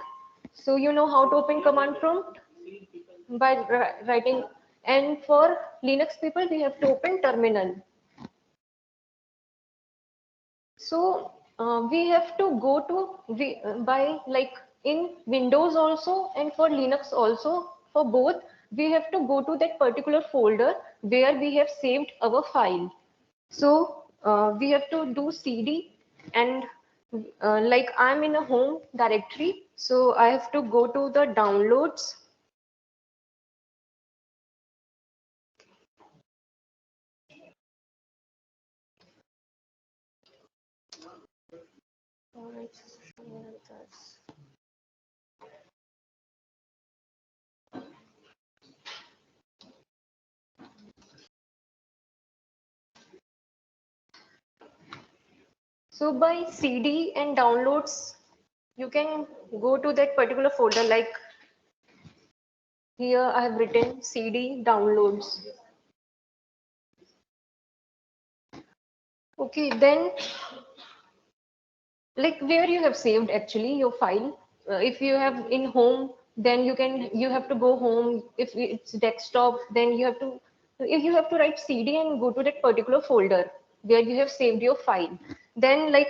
Speaker 1: So you know how to open command prompt? By writing And for Linux people, we have to open terminal. So we have to go to by like in Windows also and for Linux also, for both we have to go to that particular folder where we have saved our file. So we have to do cd and like I'm in a home directory, so I have to go to the downloads. So by cd and downloads, you can go to that particular folder. Like here I have written cd downloads. Okay, then like where you have saved actually your file. If you have in home, then you have to go home. If it's desktop, then you have to write cd and go to that particular folder where you have saved your file. Then like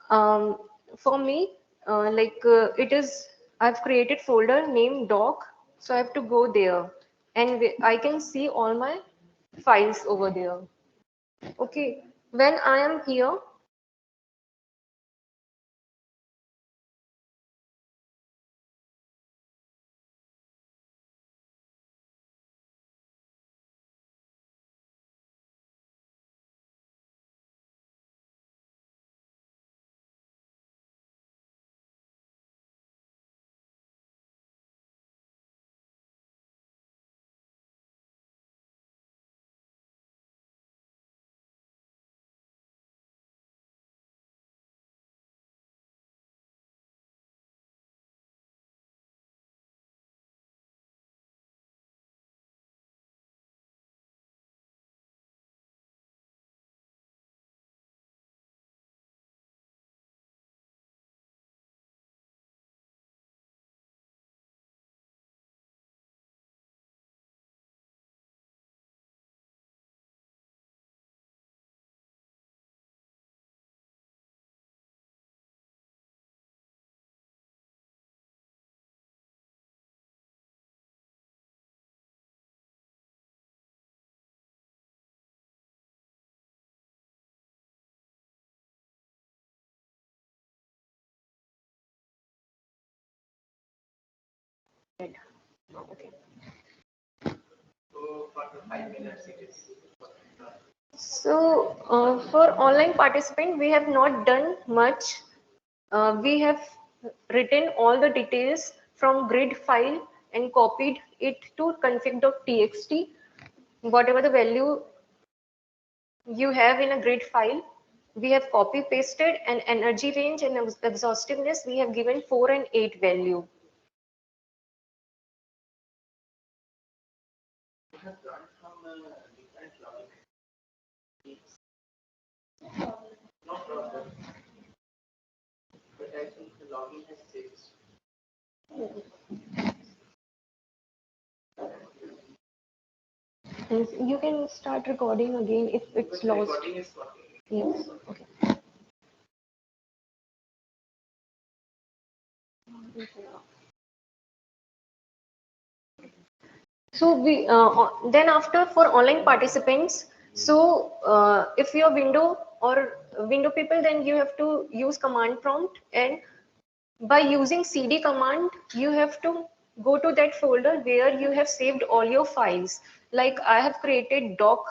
Speaker 1: um, for me, it is, I've created folder named doc, so I have to go there and I can see all my files over there. Okay, when I am here, okay.
Speaker 2: So for the 5 minutes, it is.
Speaker 1: So for online participant, we have not done much. We have written all the details from grid file and copied it to config.txt. Whatever the value you have in a grid file, we have copy pasted, and energy range and exhaustiveness, we have given 4 and 8 value.
Speaker 2: I have learned from different login. It's no problem, but I think the login has changed.
Speaker 1: And you can start recording again if it's
Speaker 2: But
Speaker 1: lost.
Speaker 2: recording is working.
Speaker 1: Yes. Okay. So then after for online participants, so if you're window or window people, then you have to use command prompt, and by using cd command, you have to go to that folder where you have saved all your files. Like I have created doc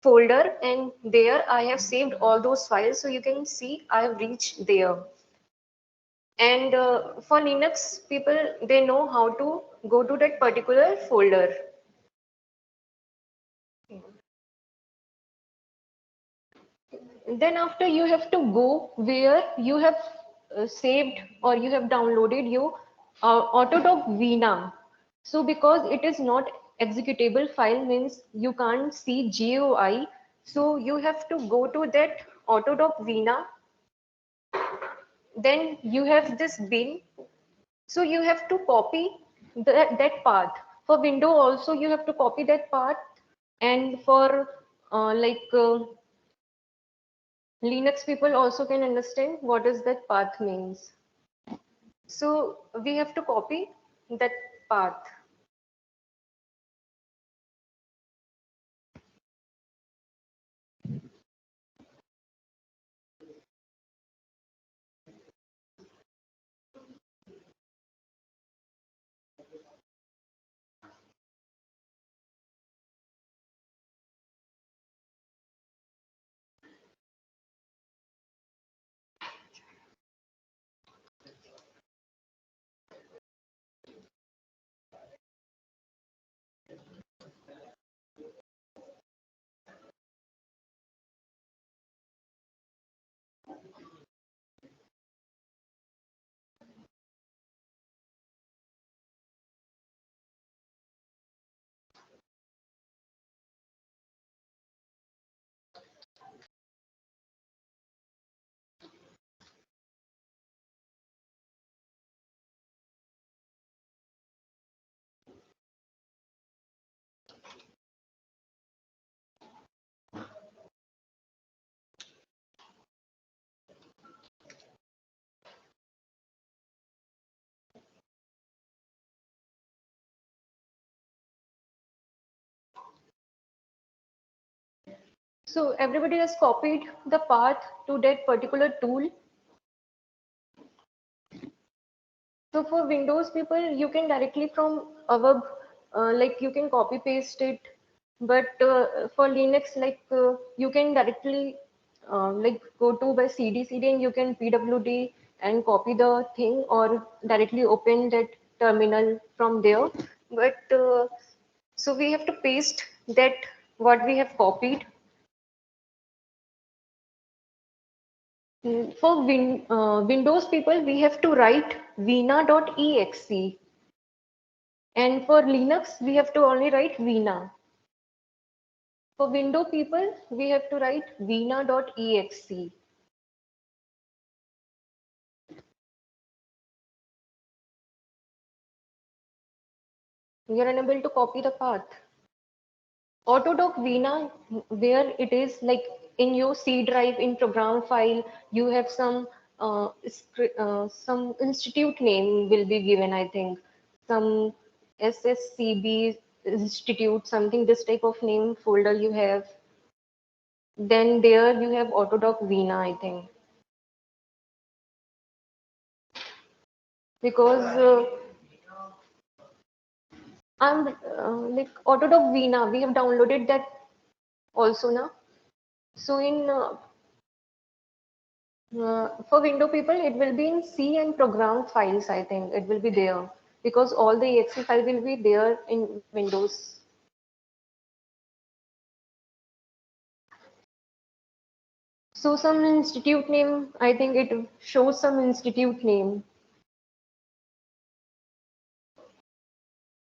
Speaker 1: folder and there I have saved all those files. So you can see I have reached there. And for Linux people, they know how to go to that particular folder. Then after you have to go where you have saved or you have downloaded your Autodoc Vina. So because it is not executable file, means you can't see GUI. So you have to go to that Autodoc Vina. Then you have this bin. So you have to copy that path. For window also you have to copy that path, and for Linux people also can understand what is that path means. So we have to copy that path. So everybody has copied the path to that particular tool. So for Windows people, you can directly from our like you can copy paste it, but for Linux, you can directly like go to by CD and you can PWD and copy the thing, or directly open that terminal from there. But so we have to paste that what we have copied. For Windows people, we have to write vina.exe, and for Linux, we have to only write vina. For Windows people, we have to write vina.exe. We are unable to copy the path. Autodoc Vina, where it is like in your C drive in program file, you have some institute name will be given, I think, some SSCB institute, something this type of name folder you have. Then there you have Autodoc Vina, I think, because I'm like Autodoc Vina, we have downloaded that also now. So in for window people, it will be in C and program files, I think it will be there, because all the exe file will be there in Windows. So some institute name, I think it shows some institute name.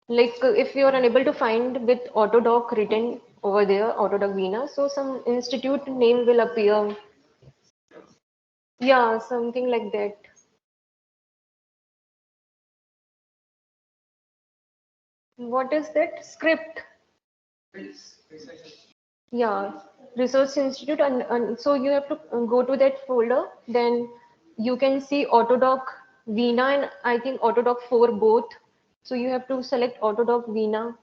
Speaker 1: Like if you are unable to find with Autodoc written over there, Autodoc Vina, so some institute name will appear. Yeah, something like that. What is that? Script. Yeah, Research Institute, and so you have to go to that folder. Then you can see Autodoc Vina and I think Autodoc 4 both. So you have to select Autodoc Vina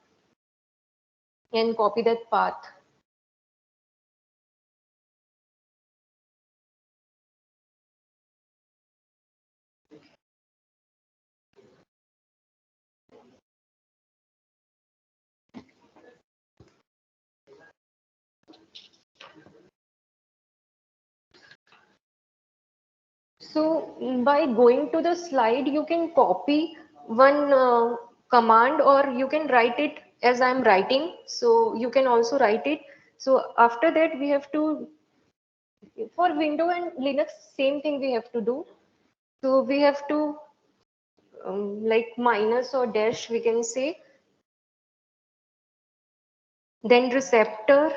Speaker 1: and copy that path. So by going to the slide, you can copy one command, or you can write it as I'm writing. So you can also write it. So after that, we have to, for Windows and Linux, same thing we have to do. So we have to like minus or dash, we can say, then receptor,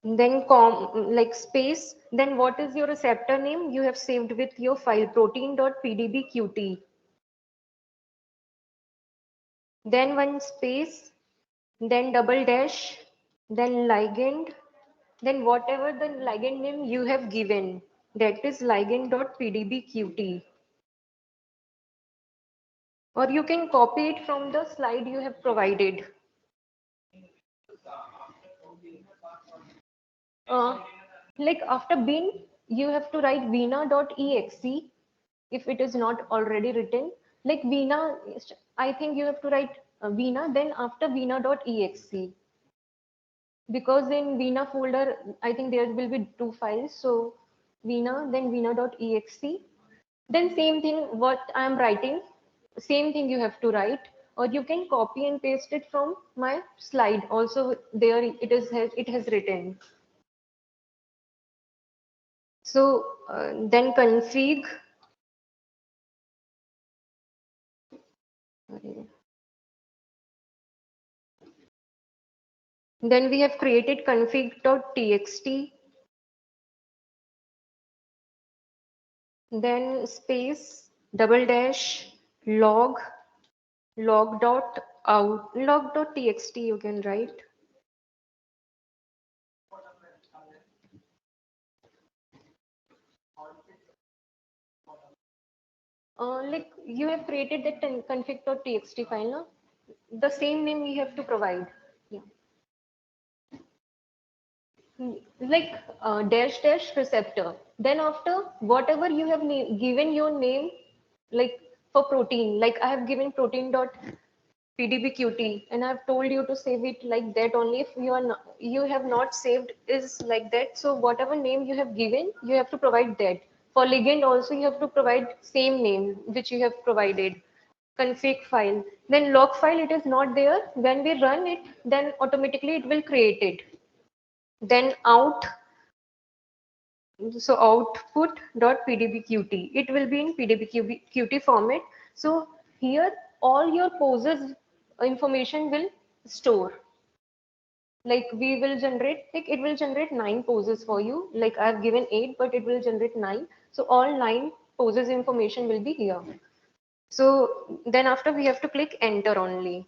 Speaker 1: then like space, then what is your receptor name you have saved with your file protein.pdbqt, then one space, then double dash, then ligand, then whatever the ligand name you have given, that is ligand.pdbqt, or you can copy it from the slide you have provided. Uh, like after bin, you have to write vina.exe if it is not already written. Like vina, I think you have to write vina, then after vina.exe, because in vina folder, I think there will be two files. So vina, then vina.exe, then same thing what I am writing, same thing you have to write, or you can copy and paste it from my slide. Also there it has written. So then config, then we have created config.txt, then space, double dash, log, log dot out, log.txt you can write. Like you have created that config.txt file, no? The same name we have to provide. Yeah. Like dash dash receptor. Then after whatever you have given your name, like for protein, like I have given protein.pdbqt, and I've told you to save it like that only. If you are not, you have not saved is like that. So whatever name you have given, you have to provide that. For ligand also you have to provide same name which you have provided. Config file. Then log file, it is not there. When we run it, then automatically it will create it. Then out, so output.pdbqt, it will be in pdbqt format. So here all your poses information will store. Like we will generate, like it will generate 9 poses for you. Like I've given 8, but it will generate 9. So all 9 poses information will be here. So then after we have to click enter only.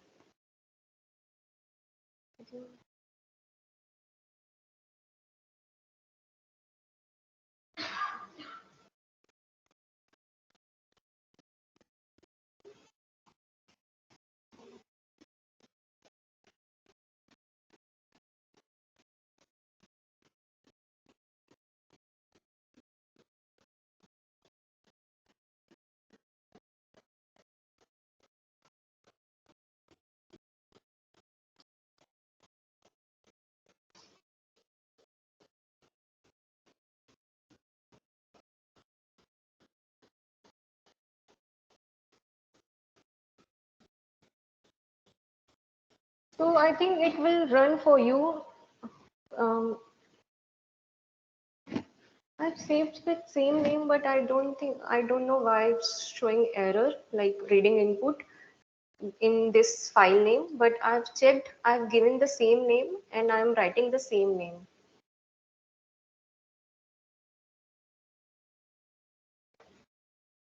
Speaker 1: So I think it will run for you. um, I've saved the same name, but I don't know why it's showing error, like reading input in this file name, but I've checked, I've given the same name and I'm writing the same name.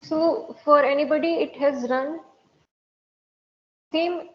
Speaker 1: So for anybody, it has run same.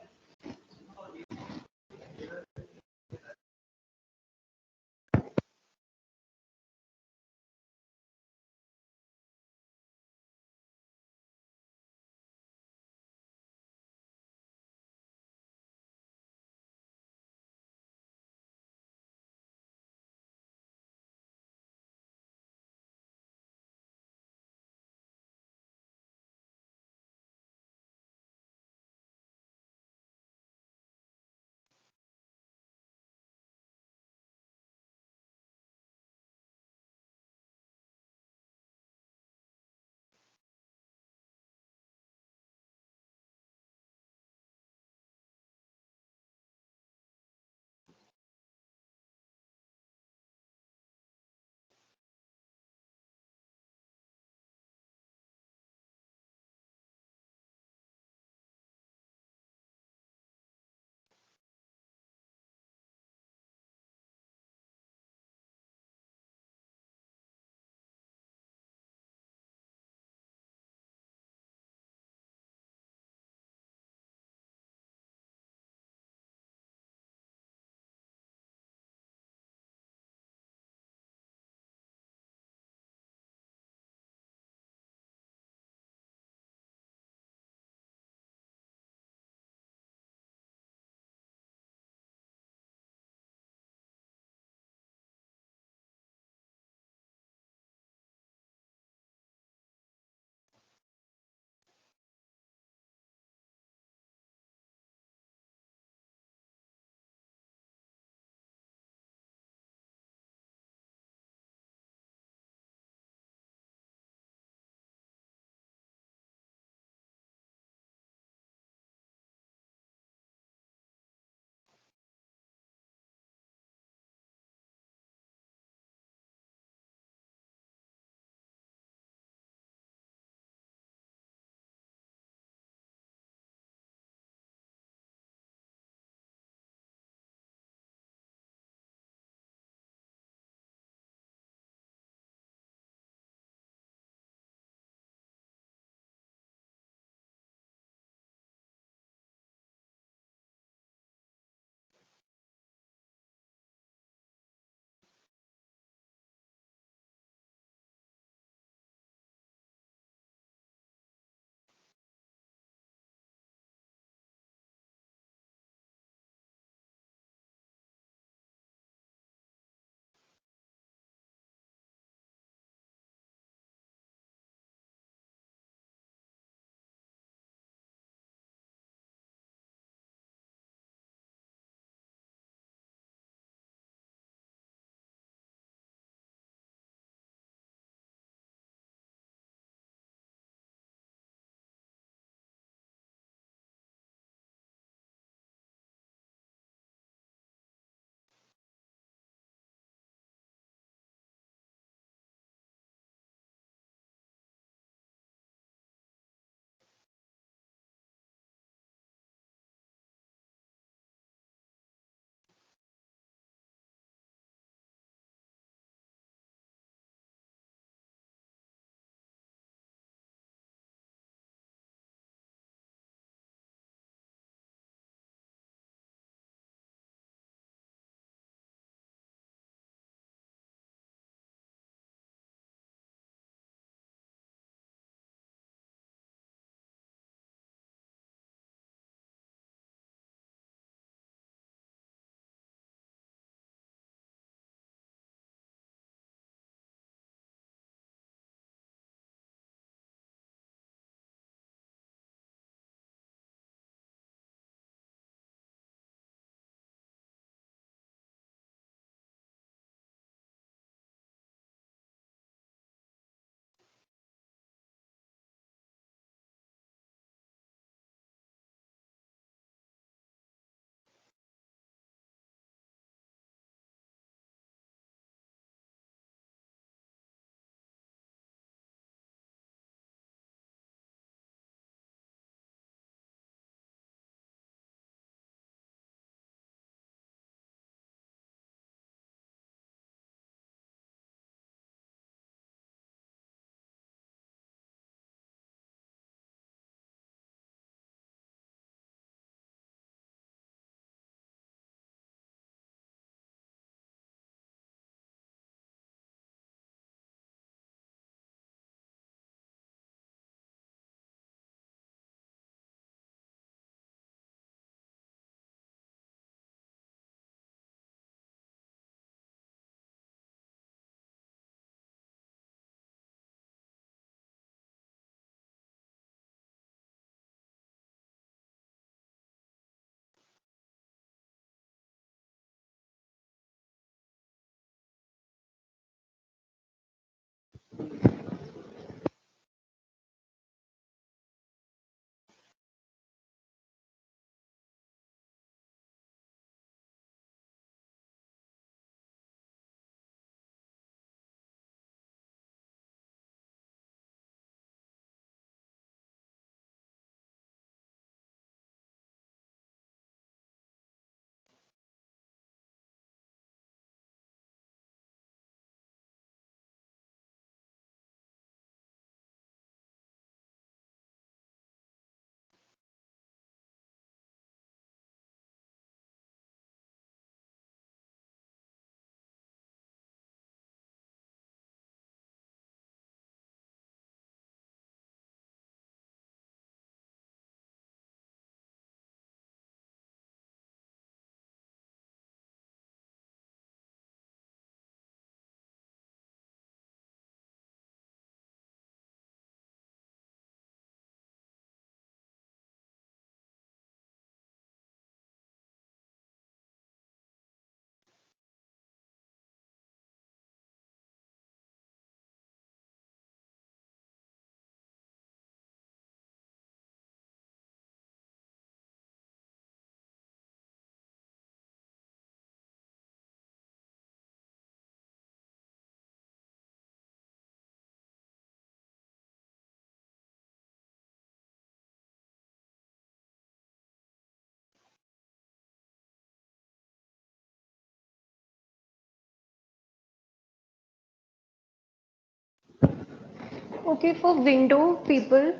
Speaker 1: Okay, for window people,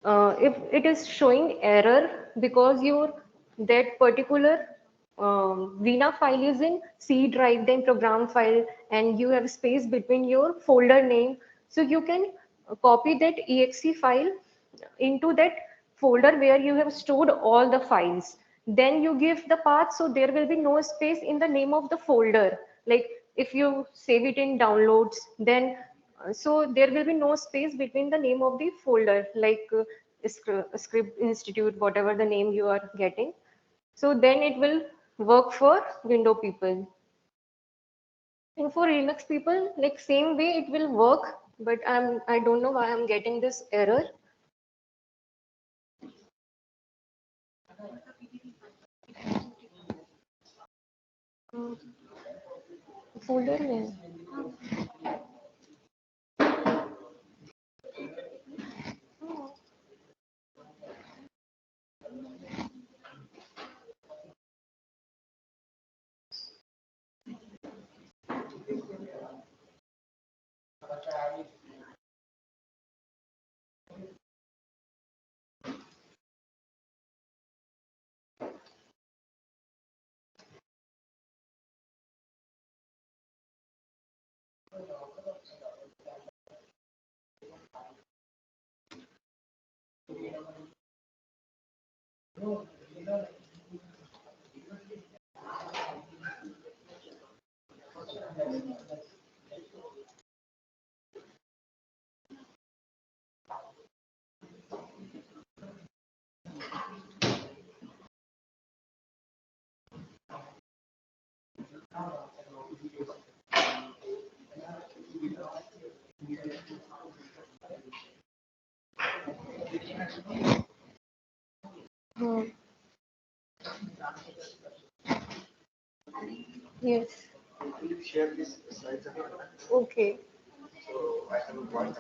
Speaker 1: if it is showing error because your that particular Vina file is in C drive, then program file, and you have space between your folder name, so you can copy that exe file into that folder where you have stored all the files. Then you give the path, so there will be no space in the name of the folder. Like if you save it in downloads, then so there will be no space between the name of the folder, like script institute, whatever the name you are getting. So then it will work for window people. And for Linux people, like same way it will work, but I don't know why I'm getting this error. Folder name. Hmm. Yes.
Speaker 3: Will you share this slides again?
Speaker 1: Okay.
Speaker 3: So I have a point.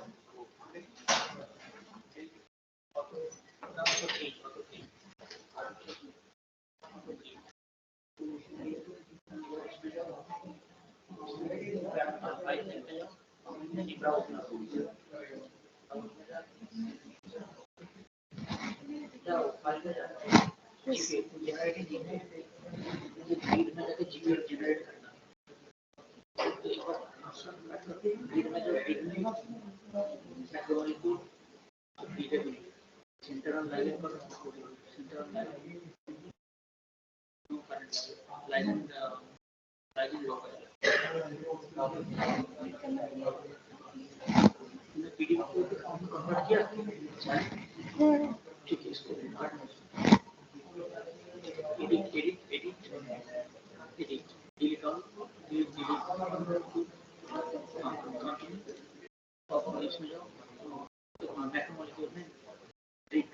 Speaker 1: Yes. Hmm.
Speaker 4: इसमें जाओ तो macromolecule में Greek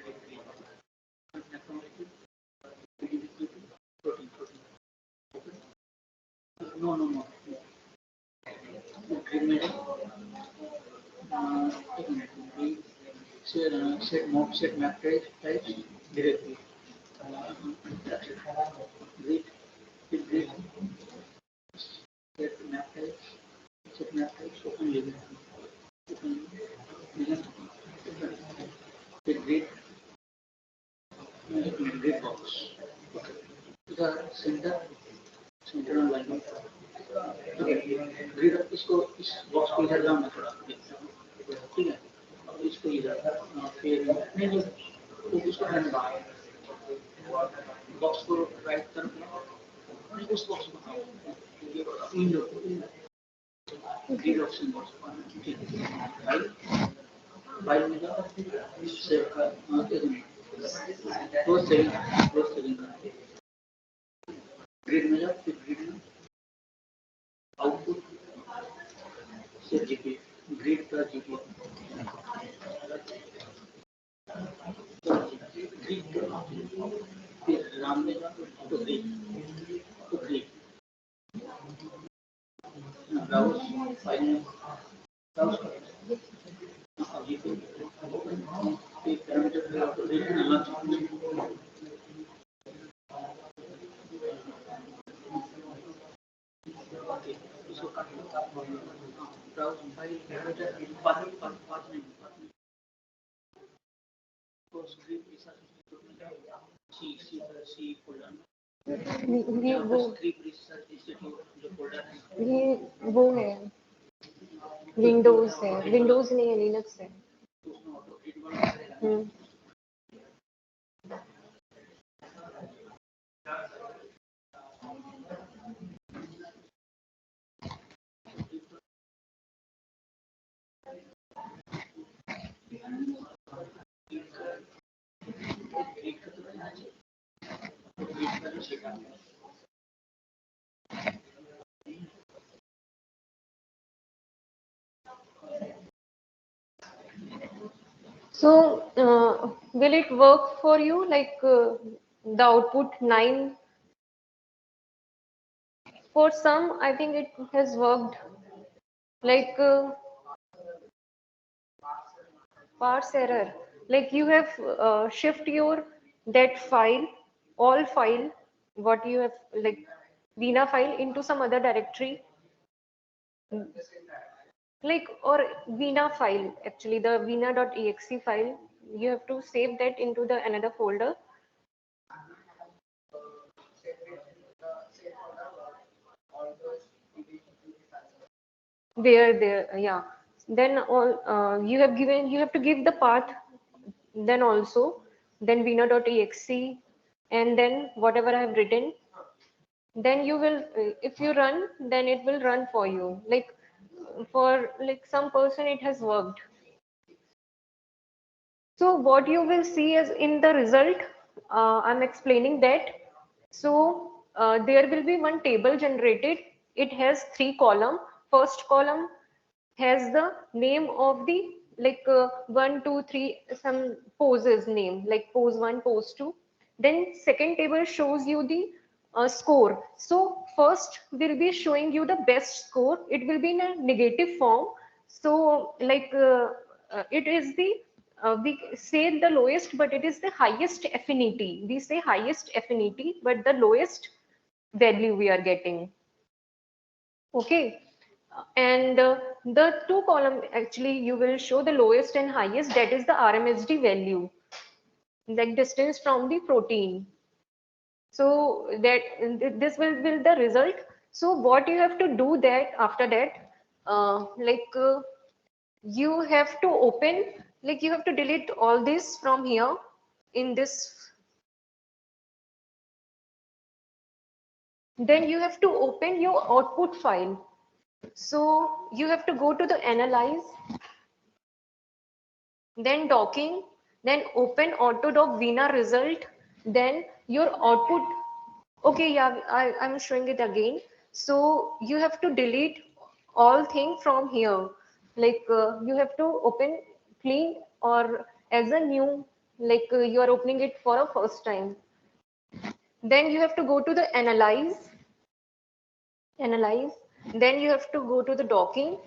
Speaker 4: macromolecule protein no Greek में जाओ एक minute set map types directly great set map types open limit great box the center line grid इसको इस box को इधर लाऊंगा थोड़ा ठीक है इसको इधर फिर नहीं तो इसको रन बॉक्स को राइट तरफ नहीं उस बॉक्स को विंडो ग्रिड ऑप्शन बॉक्स ठीक है फाइल में जाओ सेव कर क्लोज सेविंग ग्रिड में जाओ फिर ग्रिड में आउटपुट से जीपी ग्रिड का जीपी फिर राम में तो ग्रिड ब्राउज फाइल में ब्राउज जीपी फिर पैरामीटर लॉन्च इसको काट लो ब्राउज फाइल पैरामीटर पाथ नहीं तो स्क्रिप्ट रिसर्च सी फोल्डर
Speaker 1: ये वो
Speaker 4: स्क्रिप्ट रिसर्च इंस्टीट्यूट जो फोल्डर है
Speaker 1: ये वो है, विंडोज है, विंडोज नहीं है, लिनक्स है।
Speaker 4: उसमें auto grid
Speaker 1: So will it work for you, like the output 9? For some, I think it has worked. Like parse error, like you have shift your that file, all file, what you have, like Veena file, into some other directory, like, or Veena file, actually the Veena.exe file, you have to save that into the another folder. There, yeah. Then all you have to give the path, then also, then Veena.exe, and then whatever I have written, then you will, if you run, then it will run for you. Like for like some person, it has worked. So what you will see is in the result, I'm explaining that. So there will be one table generated. It has 3 columns. First column has the name of the, like 1, 2, 3, some poses name, like pose 1, pose 2. Then second table shows you the score. So first will be showing you the best score. It will be in a negative form. So like it is the we say the lowest, but it is the highest affinity. We say highest affinity, but the lowest value we are getting. Okay. And the 2 column, actually you will show the lowest and highest, that is the RMSD value, like distance from the protein. So that this will be the result. So what you have to do that after that, you have to open, like you have to delete all this from here in this. Then you have to open your output file. So you have to go to the analyze, then docking, then open Autodoc Veena result, then your output. Okay, yeah, I'm showing it again. So you have to delete all things from here. Like you have to open clean or as a new, like you are opening it for a first time. Then you have to go to the analyze. Then you have to go to the docking.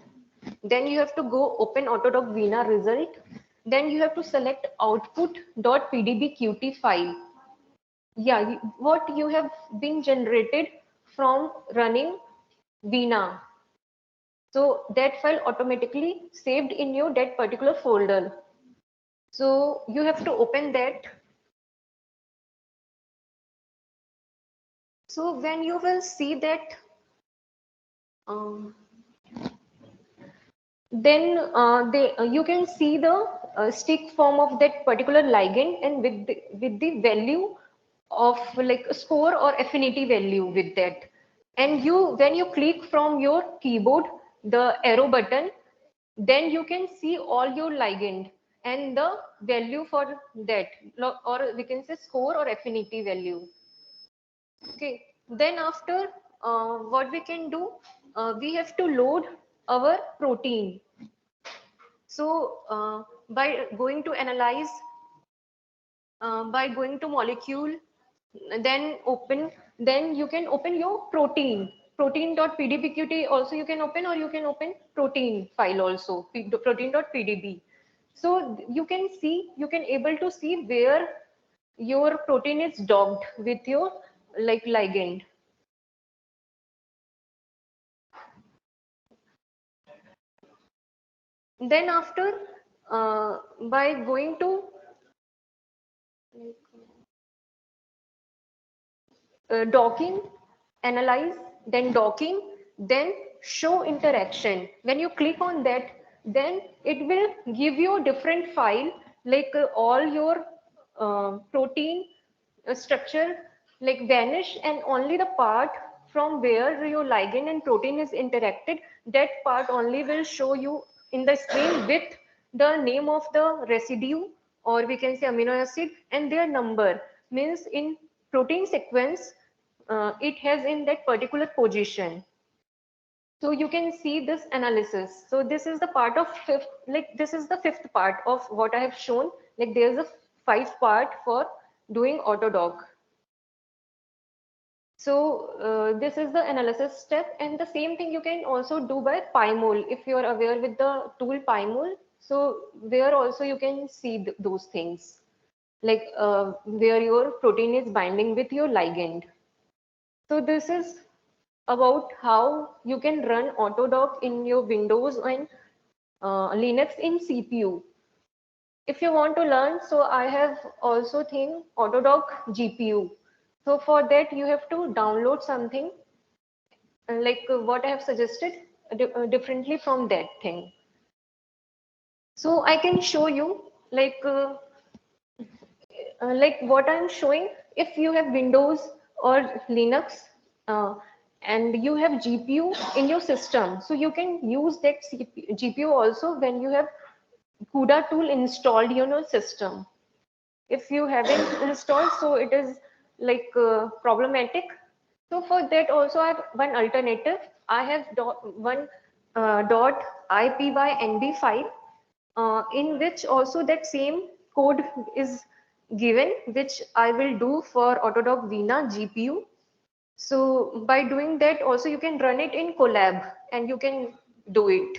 Speaker 1: Then you have to go open Autodoc Vina result. Then you have to select output.pdbqt file. Yeah, what you have been generated from running Vina. So that file automatically saved in your that particular folder. So you have to open that. So when you will see that, um, then you can see the stick form of that particular ligand and with the value of like a score or affinity value with that. And you when you click from your keyboard the arrow button, then you can see all your ligand and the value for that, or we can say score or affinity value. Okay, then after what we can do, we have to load our protein. So by going to analyze, by going to molecule, then then you can open your protein.pdbqt also you can open, or you can open protein file also, protein.pdb. So you can able to see where your protein is docked with your like ligand. Then after by going to docking, analyze, then docking, then show interaction. When you click on that, then it will give you a different file, like all your protein structure like vanish, and only the part from where your ligand and protein is interacted, that part only will show you in the screen with the name of the residue, or we can say amino acid, and their number. Means in protein sequence, it has in that particular position. So you can see this analysis. So this is the part of fifth, like this is the fifth part of what I have shown. Like there's a five part for doing Autodoc. So this is the analysis step, and the same thing you can also do by PyMol if you are aware with the tool PyMol. So there also you can see those things, like where your protein is binding with your ligand. So this is about how you can run Autodoc in your Windows and Linux in CPU. If you want to learn, so I have also think Autodoc GPU. So for that you have to download something like what I have suggested differently from that thing. So I can show you like what I'm showing. If you have Windows or Linux and you have GPU in your system, so you can use that GPU also when you have CUDA tool installed in your system. If you haven't installed, so it is like problematic. So for that also I have one alternative. I have one dot ipynb file in which also that same code is given, which I will do for Autodoc Vina GPU. So by doing that also you can run it in Colab and you can do it.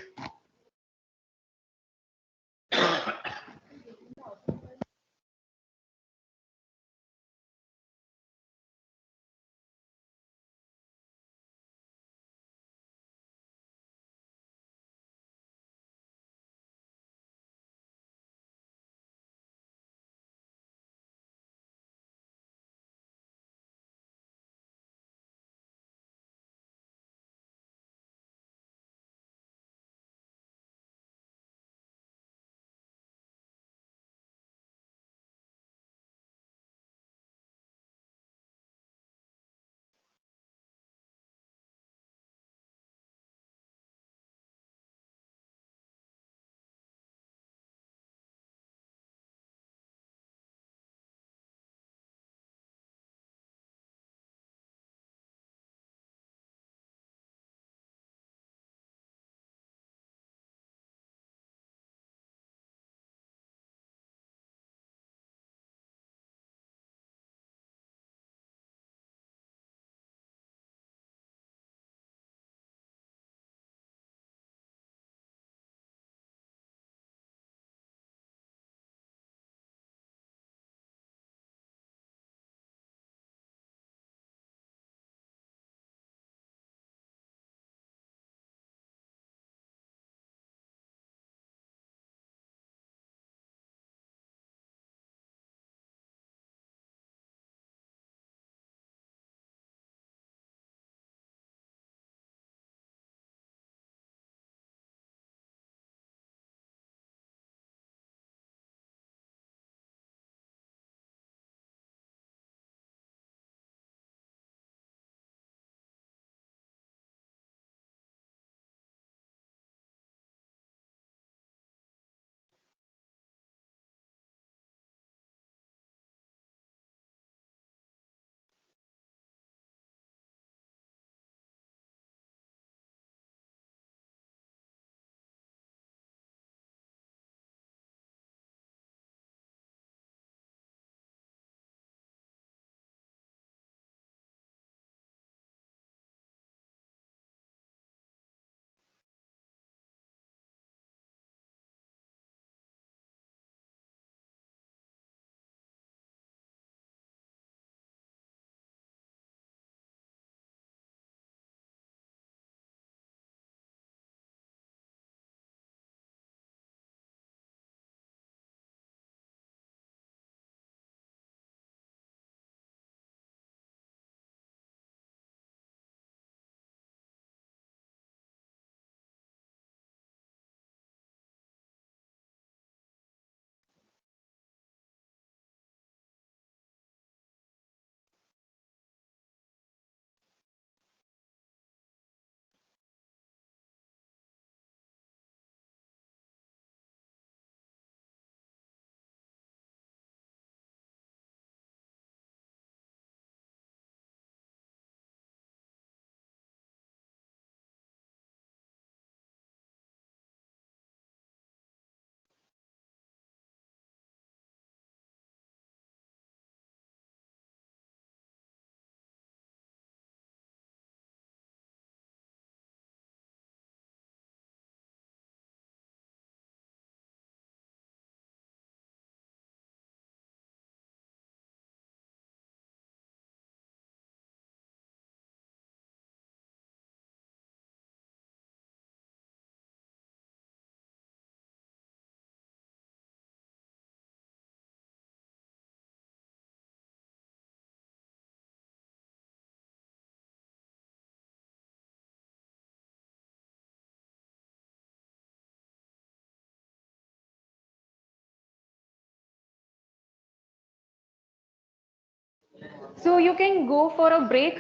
Speaker 1: So you can go for a break.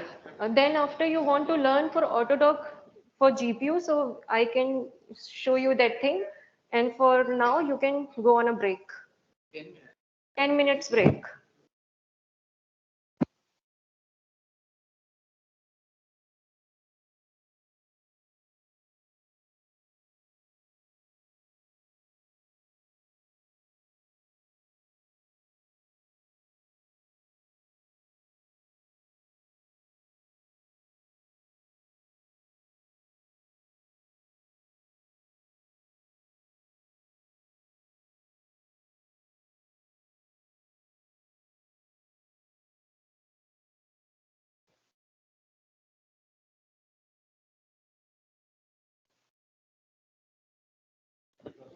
Speaker 1: Then after you want to learn for Autodoc for GPU, so I can show you that thing. And for now, you can go on a break.
Speaker 2: 10 minutes.
Speaker 1: 10 minutes break.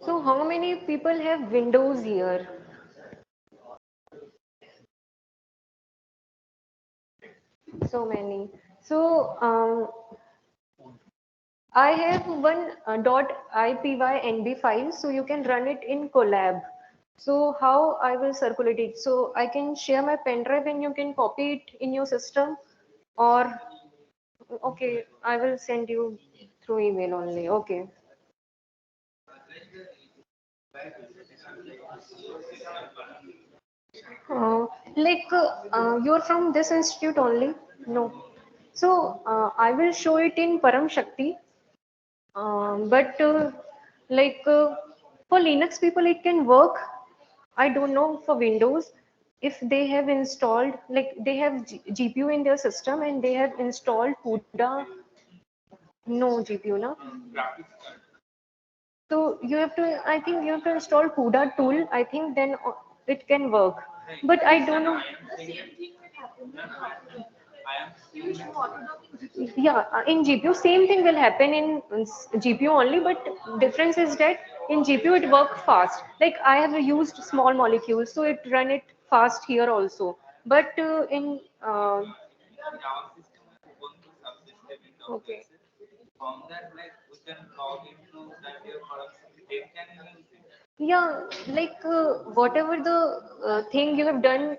Speaker 1: So how many people have Windows here? So many. So I have one .ipynb file, so you can run it in Collab. So how I will circulate it? So I can share my pen drive and you can copy it in your system, or okay, I will send you through email only. Okay. You're from this institute only? No. So I will show it in Param Shakti. But for Linux people, it can work. I don't know for Windows if they have installed, like they have GPU in their system and they have installed CUDA. No GPU, no. So you have to, I think you have to install CUDA tool. I think then it can work. But I don't know. Yeah, in GPU, same thing will happen in GPU only, but difference is that in GPU it work fast. Like I have used small molecules, so it run it fast here also. But in okay. Yeah, whatever the thing you have done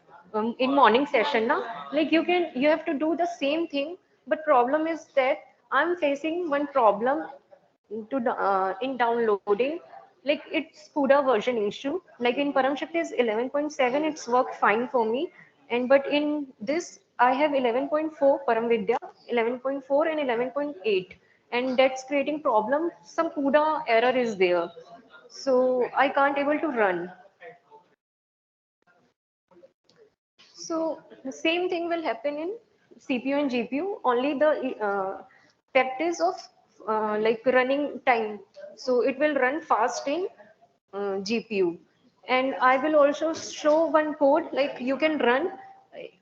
Speaker 1: in morning session, na, like you have to do the same thing. But problem is that I'm facing one problem in downloading. Like it's CUDA version issue. Like in Param Shakti is 11.7, it's worked fine for me. And but in this I have 11.4 Param Vidya, 11.4 and 11.8, and that's creating problem. Some CUDA error is there, so I can't able to run. So the same thing will happen in CPU and GPU. Only the fact is of like running time. So it will run fast in GPU. And I will also show one code like you can run.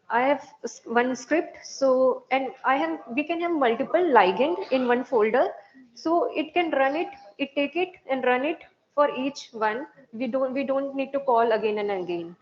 Speaker 1: I have one script. So and I have we can have multiple ligand in one folder. So it can run it. It take it and run it for each one. We don't need to call again and again.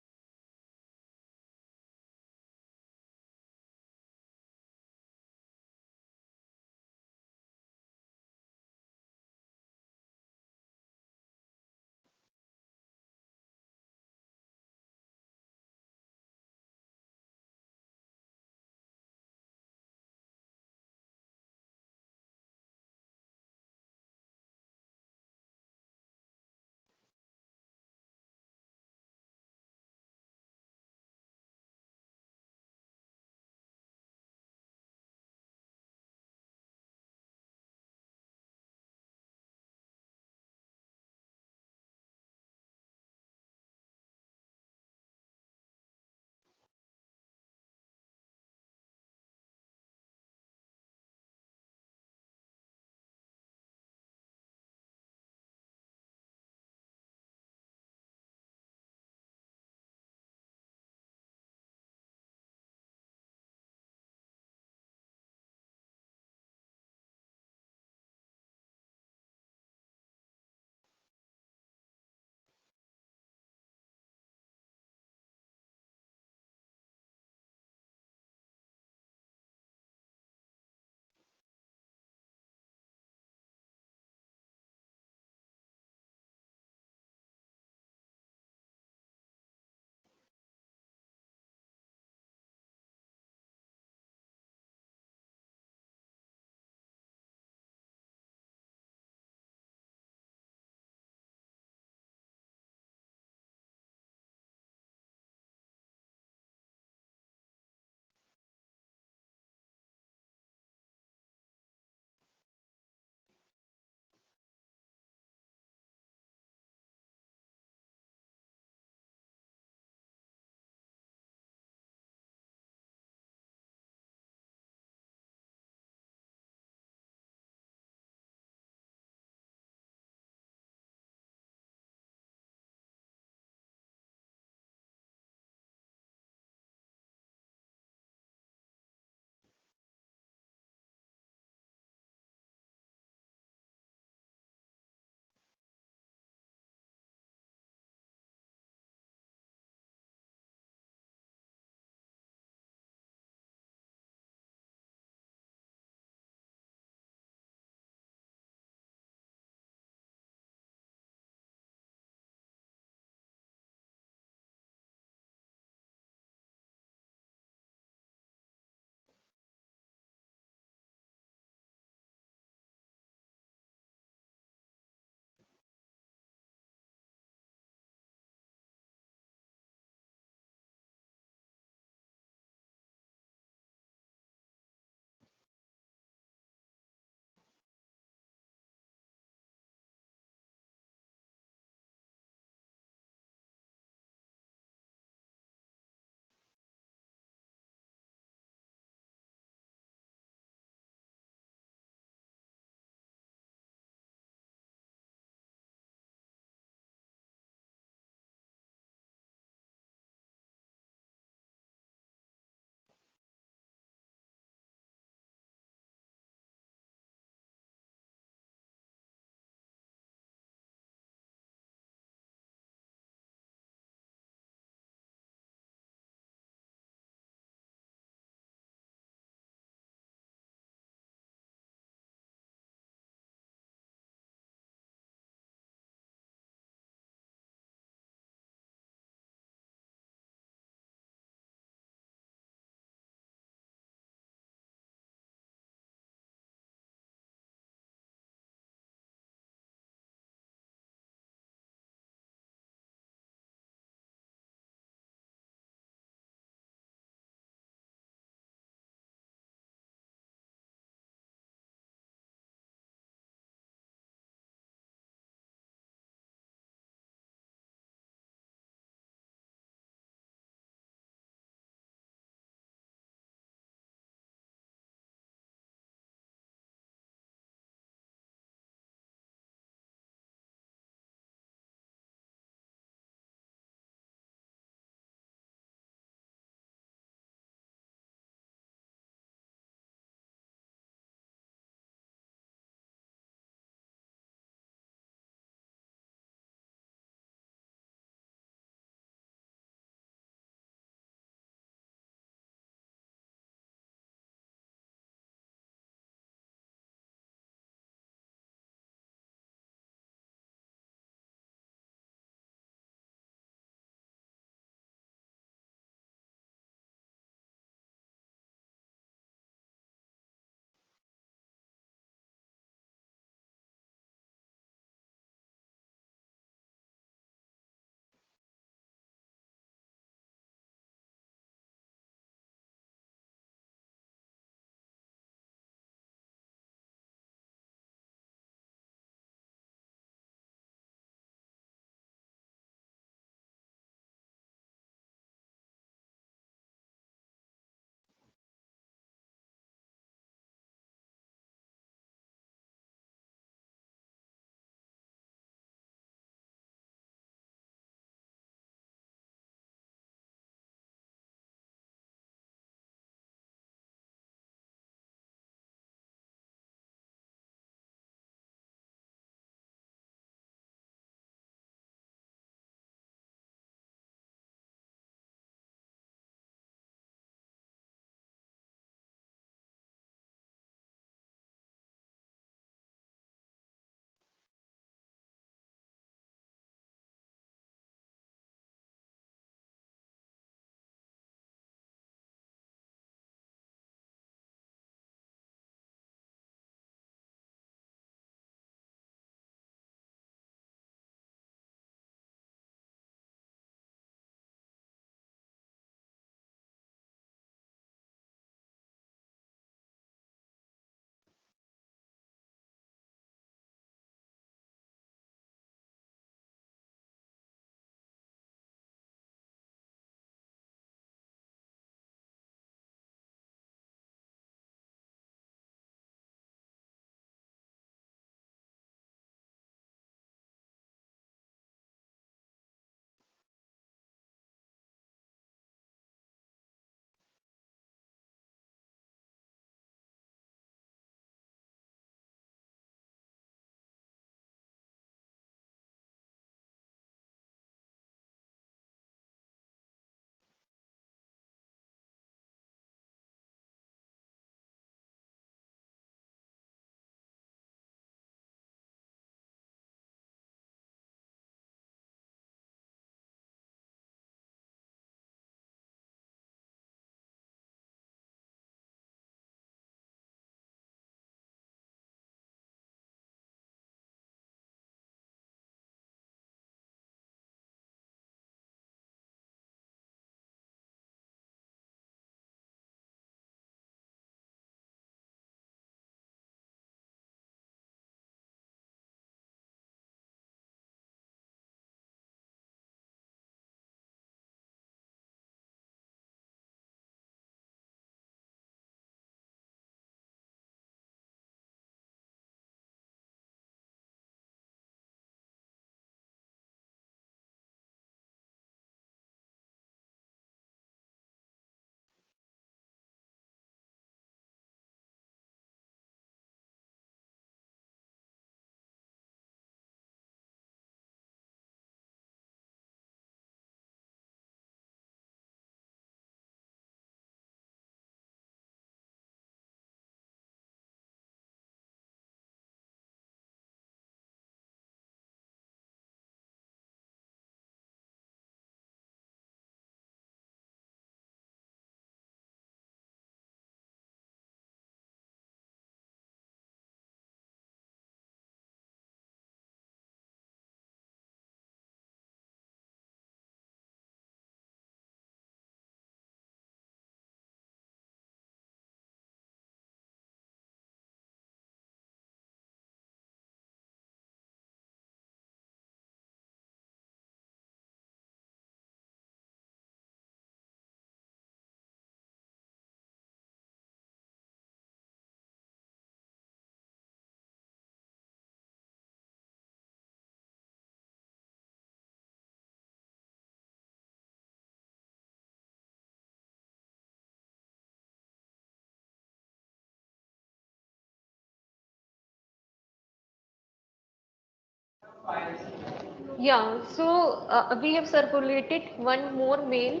Speaker 1: Yeah, so we have circulated one more mail.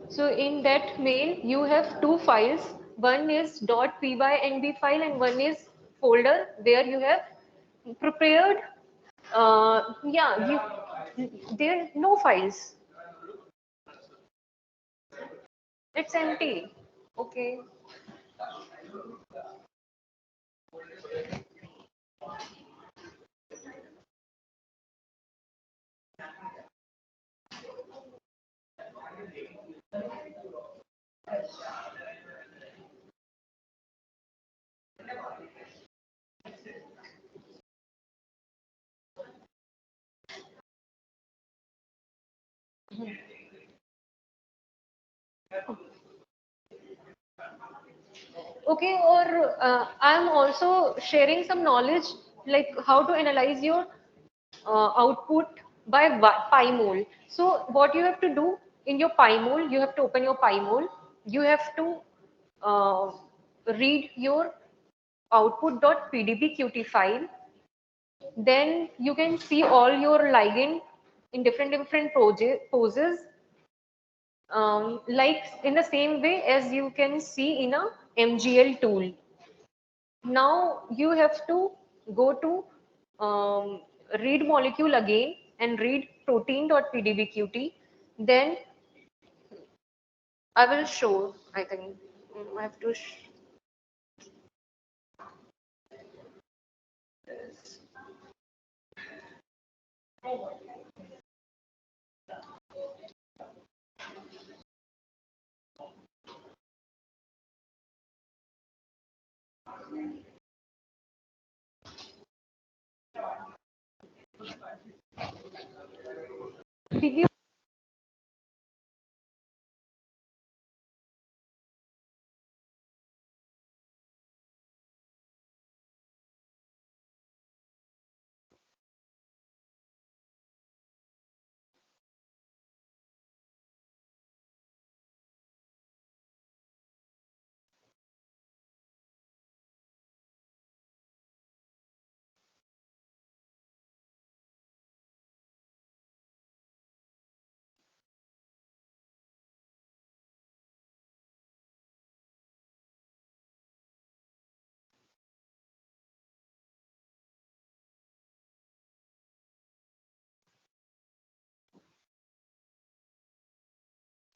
Speaker 1: So in that mail, you have two files. One is .pynb file and one is folder where you have prepared. Yeah, there are no files. It's empty. Okay. Okay, or I'm also sharing some knowledge like how to analyze your output by PyMol. So what you have to do in your PyMol, you have to open your PyMol. You have to uh, read your output.pdbqt file. Then you can see all your ligand in different poses, like in the same way as you can see in a MGL tool. Now you have to go to read molecule again and read protein.pdbqt. Then I will show, I think. I have to. Did you?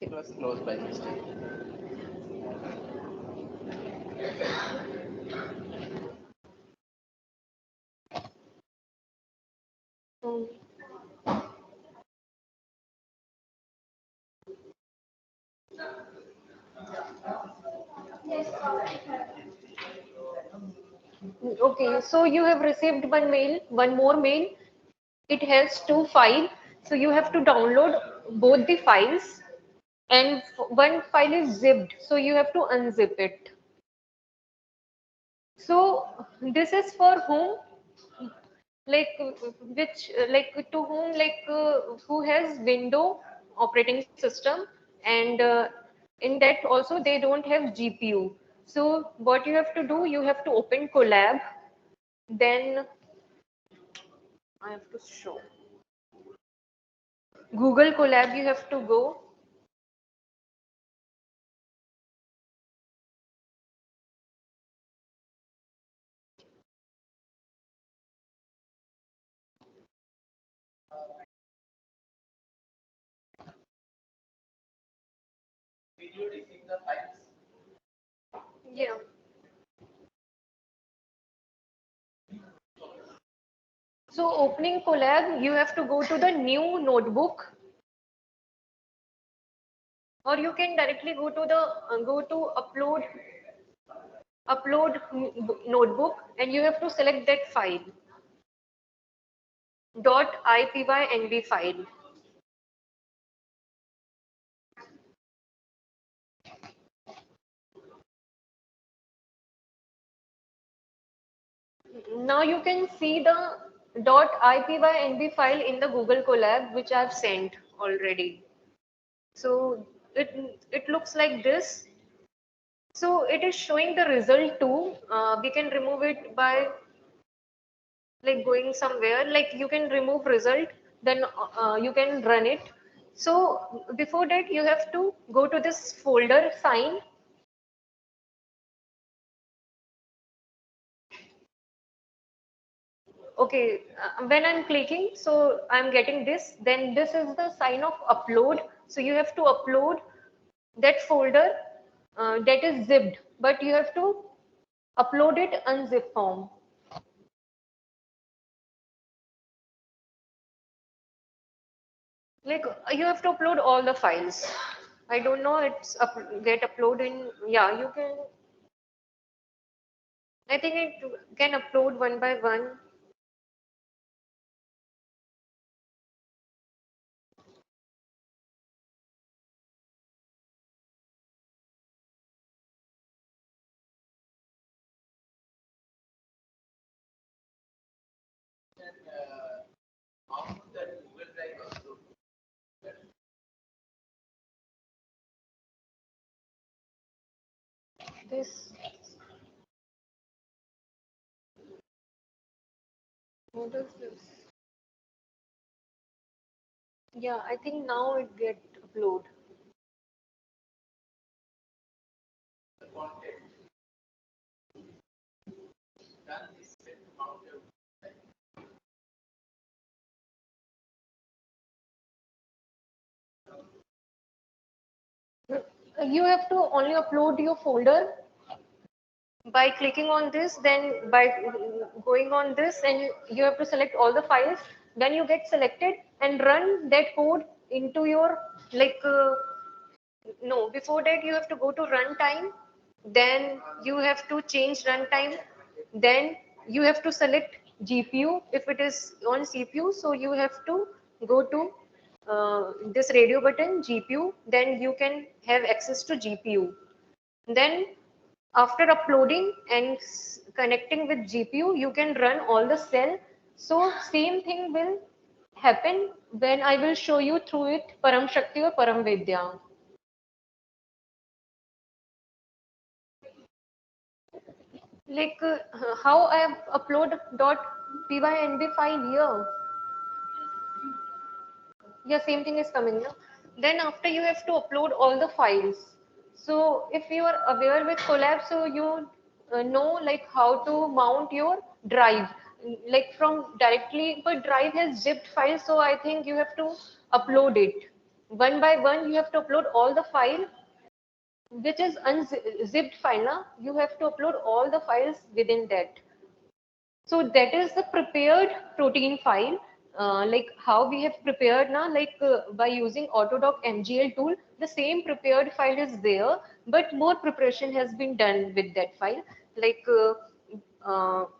Speaker 2: It was closed by mistake.
Speaker 1: um, Okay, so you have received one mail, one more mail. It has two files. So you have to download both the files, and one file is zipped. So you have to unzip it. So this is for whom, like which like to whom, like who has Windows operating system, and in that also they don't have GPU. So what you have to do, you have to open Colab, then I have to show Google Colab. You have to go.
Speaker 2: Did you receive the files?
Speaker 1: Yeah. So opening Colab, you have to go to the new notebook, or you can directly go to the go to upload notebook, and you have to select that file .ipynb file. Now you can see the .ipynb file in the Google Colab, which I've sent already. So it looks like this. So it is showing the result too. We can remove it by like going somewhere, like you can remove result, then you can run it. So before that, you have to go to this folder sign. Okay, when I'm clicking, so I'm getting this, then this is the sign of upload. So you have to upload that folder that is zipped, but you have to upload it unzip form. Like you have to upload all the files. I don't know, it's get upload in, yeah, you can, I think it can upload one by one.
Speaker 2: How would that Google Drive also?
Speaker 1: This, what is this? Yeah, I think now it get upload.
Speaker 2: The content done this with mounted.
Speaker 1: You have to only upload your folder by clicking on this, then by going on this, and you have to select all the files, then you get selected and run that code into your, like no, before that you have to go to runtime, then you have to change runtime, then you have to select GPU if it is on CPU, so you have to go to this radio button GPU, then you can have access to GPU. Then after uploading and connecting with GPU, you can run all the cell. So same thing will happen when I will show you through it Param Shakti or Param Vidya. Like how I have upload .pynb file here. Yeah, same thing is coming now. Then after you have to upload all the files. So if you are aware with Collab, so you know like how to mount your drive. Like from directly, but drive has zipped files, so I think you have to upload it. One by one, you have to upload all the file, which is unzipped file. Now you have to upload all the files within that. So that is the prepared protein file, like how we have prepared now, like by using Autodoc MGL tool, the same prepared file is there, but more preparation has been done with that file. Like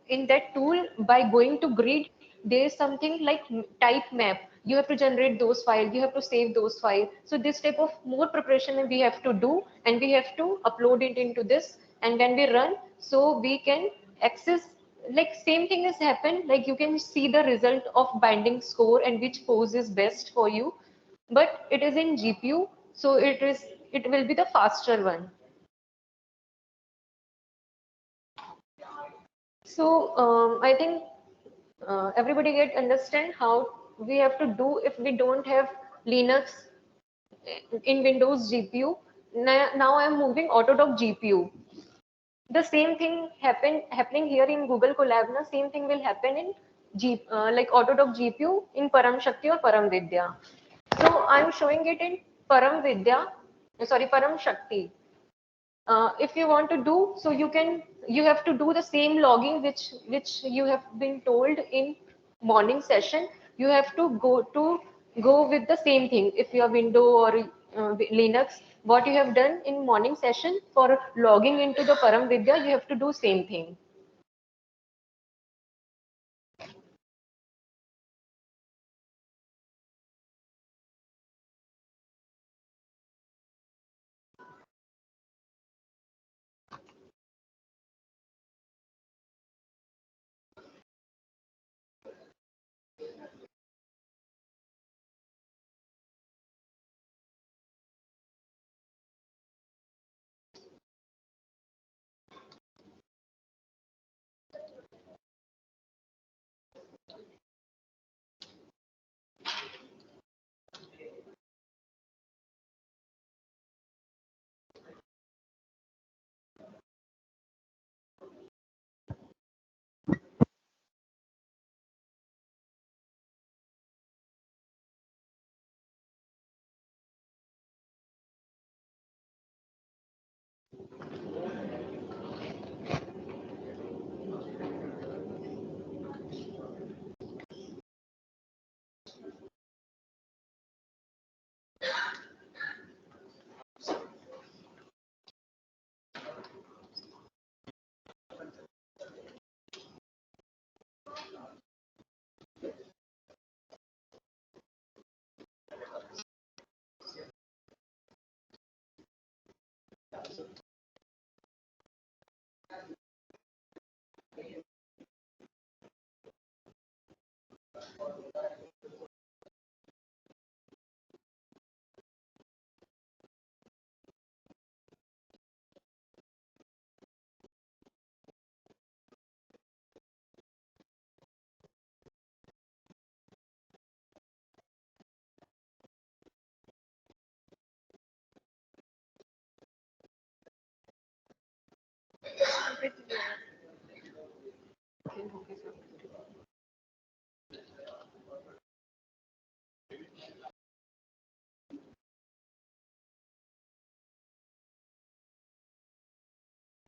Speaker 1: in that tool, by going to grid, there is something like type map. You have to generate those files, you have to save those files. So this type of more preparation we have to do, and we have to upload it into this. And when we run, so we can access, like same thing has happened, like you can see the result of binding score and which pose is best for you, but it is in GPU, so it will be the faster one. So I think everybody get understand how we have to do if we don't have Linux in Windows GPU. Now I'm moving Autodoc GPU. The same thing happening here in Google Colab. Na same thing will happen in like Autodoc GPU in Param Shakti or Param Vidya. So I'm showing it in Param Vidya, sorry, Param Shakti. If you want to do, so you have to do the same logging which you have been told in morning session. You have to go with the same thing. If you are Windows or Linux, what you have done in morning session for logging into the Param Vidya, you have to do same thing.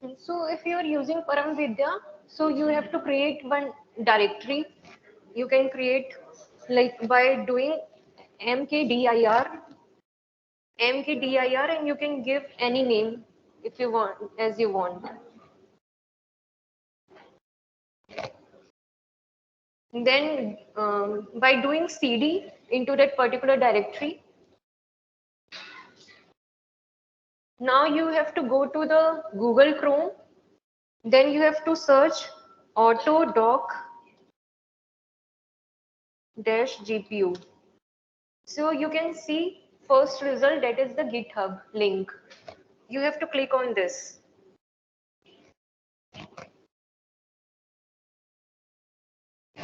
Speaker 1: So if you are using Param Vidya, so you have to create one directory. You can create like by doing mkdir, mkdir, and you can give any name if you want, as you want. Then by doing cd into that particular directory, now you have to go to the Google Chrome. Then you have to search autodoc dash GPU. So you can see first result, that is the GitHub link. You have to click on this.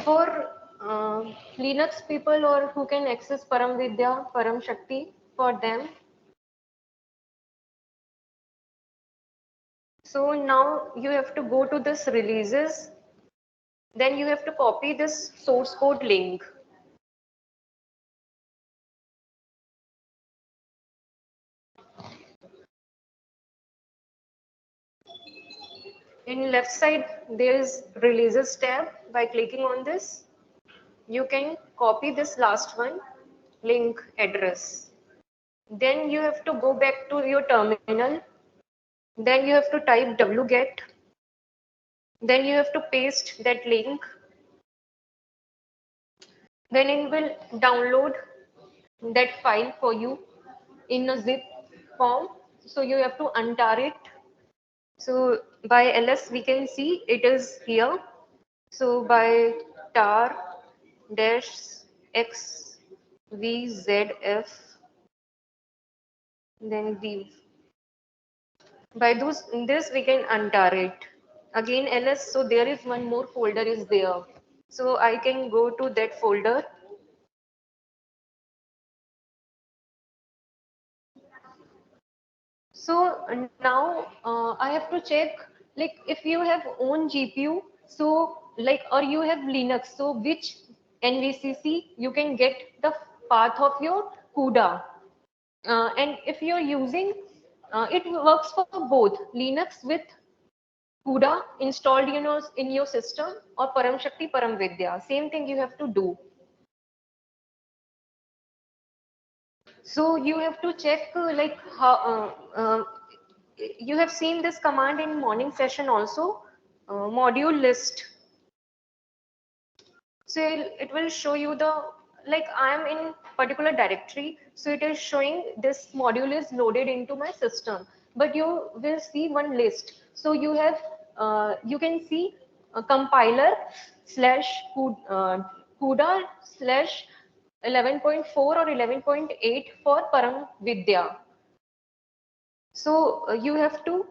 Speaker 1: For Linux people or who can access Param Vidya, Param Shakti, for them. So now you have to go to this releases. Then you have to copy this source code link. In left side, there is releases tab. By clicking on this, you can copy this last one, link address. Then you have to go back to your terminal. Then you have to type wget. Then you have to paste that link. Then it will download that file for you in a zip form. So you have to untar it. So by ls we can see it is here. So by tar dash xvzf, then v. By this we can untar it. Again ls, so there is one more folder is there. So I can go to that folder. So now I have to check, like if you have own GPU, so like, or you have Linux, so which NVCC you can get the path of your CUDA. And if you're using, it works for both Linux with CUDA installed in your system, or Param Shakti, Param Vidya. Same thing you have to do. So you have to check like how you have seen this command in morning session also, module list. So it will show you the, like I am in particular directory, so it is showing this module is loaded into my system, but you will see one list. So you have you can see compiler slash CUDA slash 11.4 or 11.8 for Param Vidya. So you have to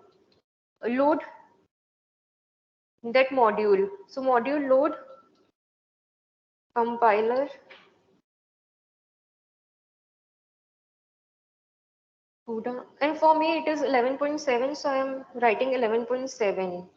Speaker 1: load that module. So module load compiler CUDA, and for me it is 11.7, so I am writing 11.7.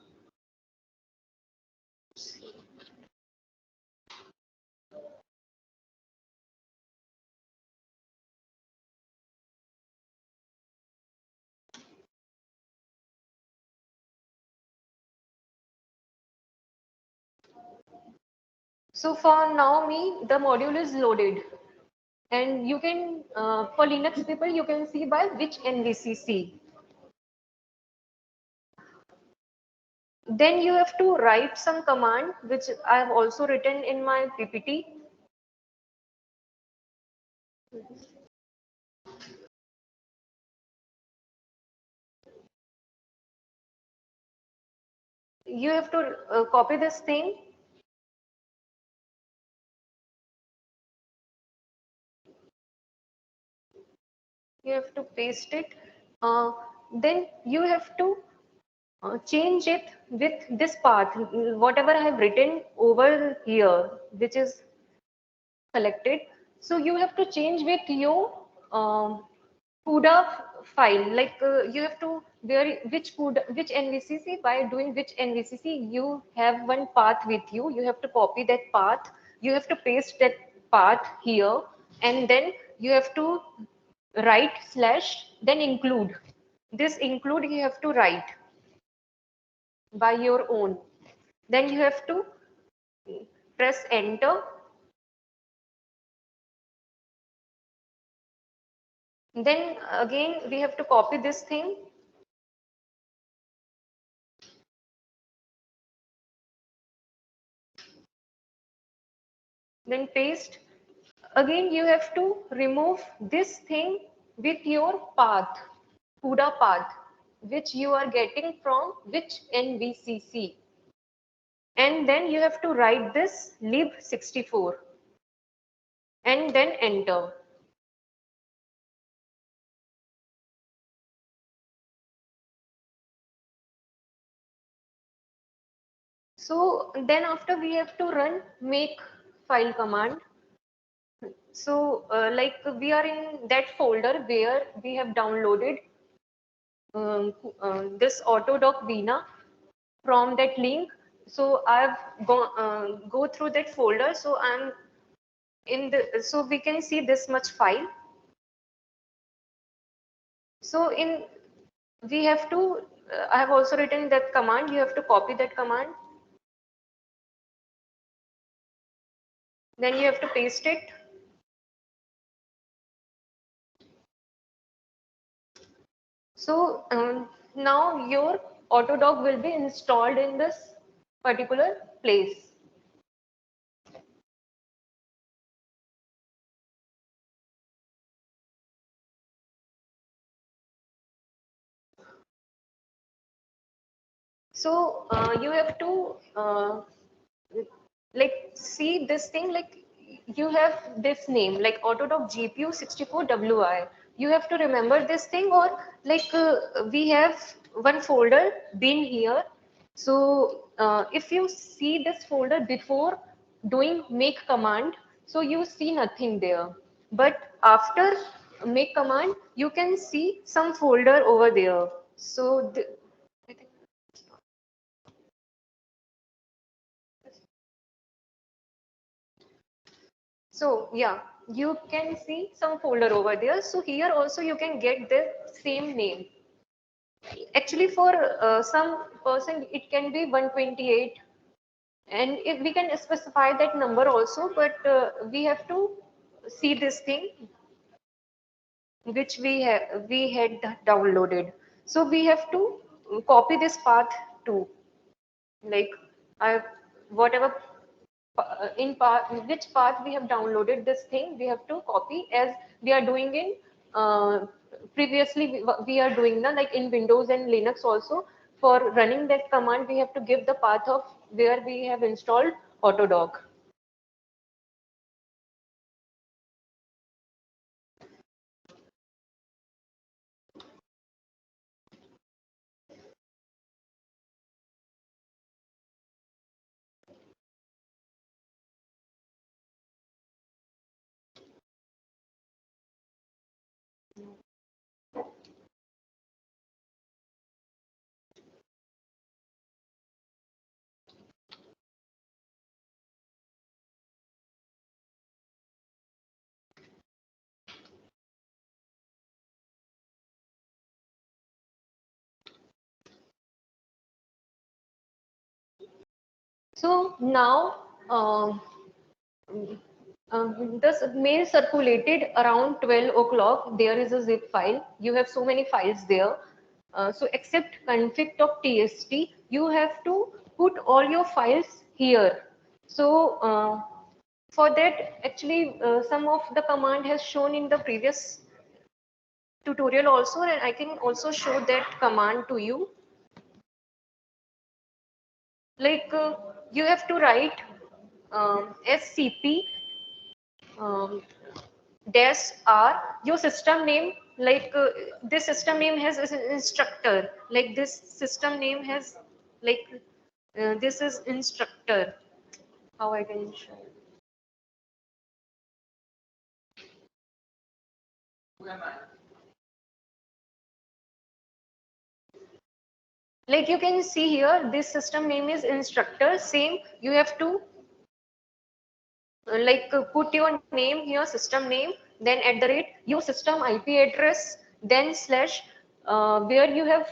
Speaker 1: So for now me the module is loaded, and you can for Linux people you can see by which NVCC. Then you have to write some command which I have also written in my PPT. You have to copy this thing. You have to paste it. Then you have to change it with this path, whatever I have written over here, which is selected. So you have to change with your CUDA file. Like you have to where which CUDA, which NVCC. By doing which NVCC, you have one path with you. You have to copy that path. You have to paste that path here, and then you have to write slash then include. This include you have to write. by your own. Then you have to press enter. Then again we have to copy this thing. Then paste. Again you have to remove this thing with your path, CUDA path, which you are getting from which NVCC. And then you have to write this lib64 and then enter. So then after we have to run make file command. So like we are in that folder where we have downloaded this Autodoc Vina from that link. So I've go through that folder. So I'm in the, so we can see this much file. So in, we have to, I have also written that command. You have to copy that command. Then you have to paste it. So now your Autodoc will be installed in this particular place. So you have to like see this thing, like you have this name like Autodoc GPU 64WI. You have to remember this thing, or like we have one folder bin here. So if you see this folder before doing make command, so you see nothing there. But after make command, you can see some folder over there. So I think, so yeah, you can see some folder over there. So here also you can get the same name. Actually for some person it can be 128, and if we can specify that number also, but we have to see this thing which we had downloaded. So we have to copy this path too. Like I, whatever in path, which path we have downloaded this thing, we have to copy as we are doing in previously we are doing the, like in Windows and Linux also. For running that command, we have to give the path of where we have installed Autodoc. So now this mail circulated around 12 o'clock. There is a zip file. You have so many files there. So except config of tst, you have to put all your files here. So for that, actually, some of the command has shown in the previous tutorial also, and I can also show that command to you. Like you have to write scp dash r, your system name, like this system name has an instructor, like this system name has, like this is instructor. How I can show? Like you can see here, this system name is instructor. Same, you have to like put your name here, system name, then at the rate your system IP address, then slash where you have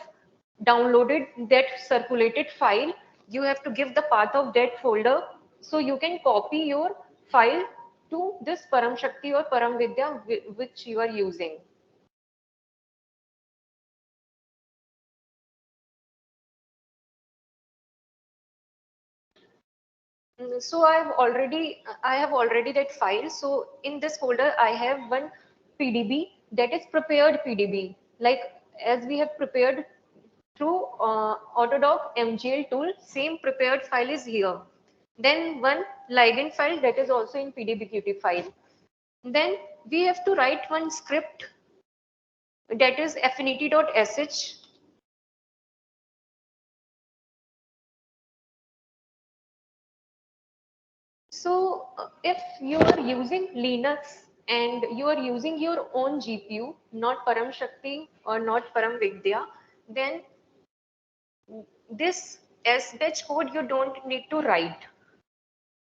Speaker 1: downloaded that circulated file, you have to give the path of that folder, so you can copy your file to this Param Shakti or Param Vidya which you are using. So I have already that file. So in this folder, I have one PDB, that is prepared PDB. Like as we have prepared through Autodoc MGL tool, same prepared file is here. Then one ligand file that is also in PDBQT file. Then we have to write one script that is affinity.sh. So if you are using Linux and you are using your own GPU, not Param Shakti or not Param Vidya, then this SBatch code you don't need to write.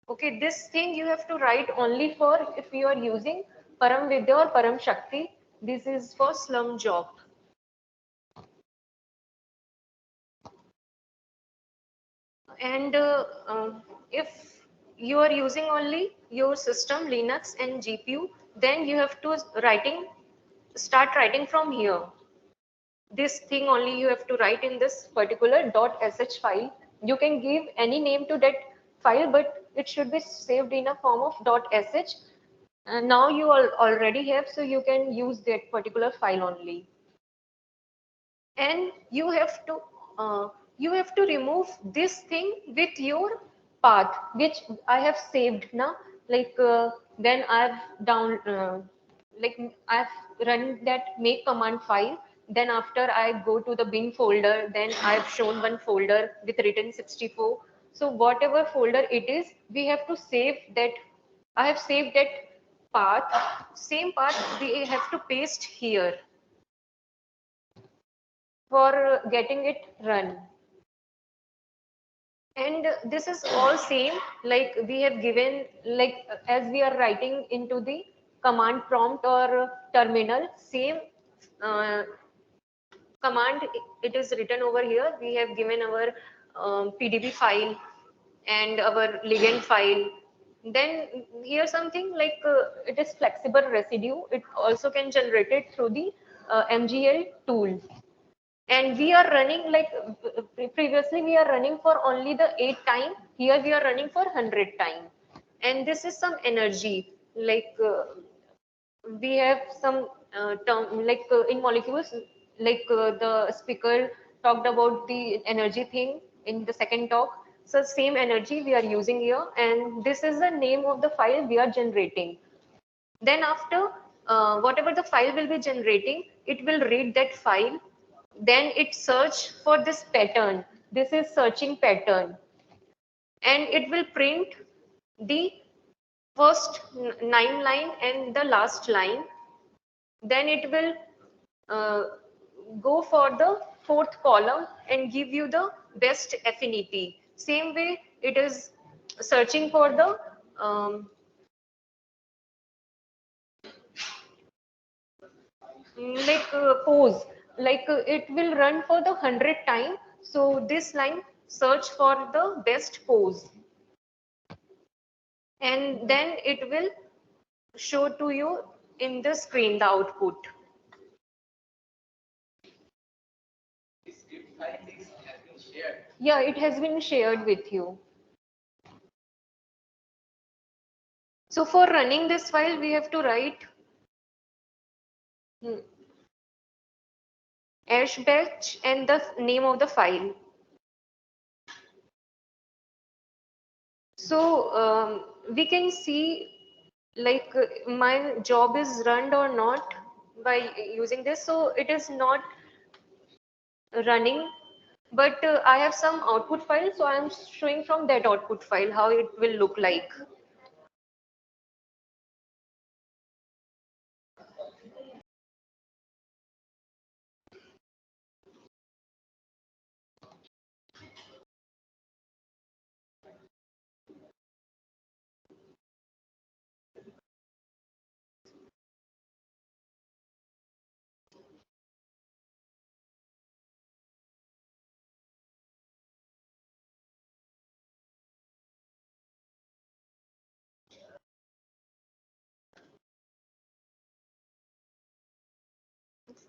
Speaker 1: Okay, this thing you have to write only for if you are using Param Vidya or Param Shakti. This is for slum job. And if you are using only your system, Linux and GPU, then you have to start writing from here. This thing only you have to write in this particular .sh file. You can give any name to that file, but it should be saved in a form of .sh. And now you already have, so you can use that particular file only. And you have to remove this thing with your path which I have saved now. Like then I've like I've run that make command file. Then after I go to the bin folder, then I've shown one folder with written 64. So whatever folder it is, we have to save that. I have saved that path. Same path we have to paste here for getting it run. And this is all same, like we have given, like as we are writing into the command prompt or terminal, same uh, command, it is written over here. We have given our PDB file and our ligand file. Then here something like it is flexible residue. It also can generate it through the MGL tool. And we are running like previously we are running for only the 8 time, here we are running for 100 time. And this is some energy, like we have some term like in molecules, like the speaker talked about the energy thing in the second talk. So same energy we are using here, and this is the name of the file we are generating. Then after whatever the file will be generating, it will read that file. Then it search for this pattern. This is searching pattern. And it will print the first 9 line and the last line. Then it will uh, go for the fourth column and give you the best affinity. Same way it is searching for the like pose, like it will run for the 100 time. So this line search for the best pose, and then it will show to you in the screen the output.
Speaker 2: The script file is has been shared.
Speaker 1: Yeah, it has been shared with you. So for running this file, we have to write ash batch and the name of the file. So we can see like my job is run or not by using this. So it is not running, but I have some output file, so I am showing from that output file how it will look like.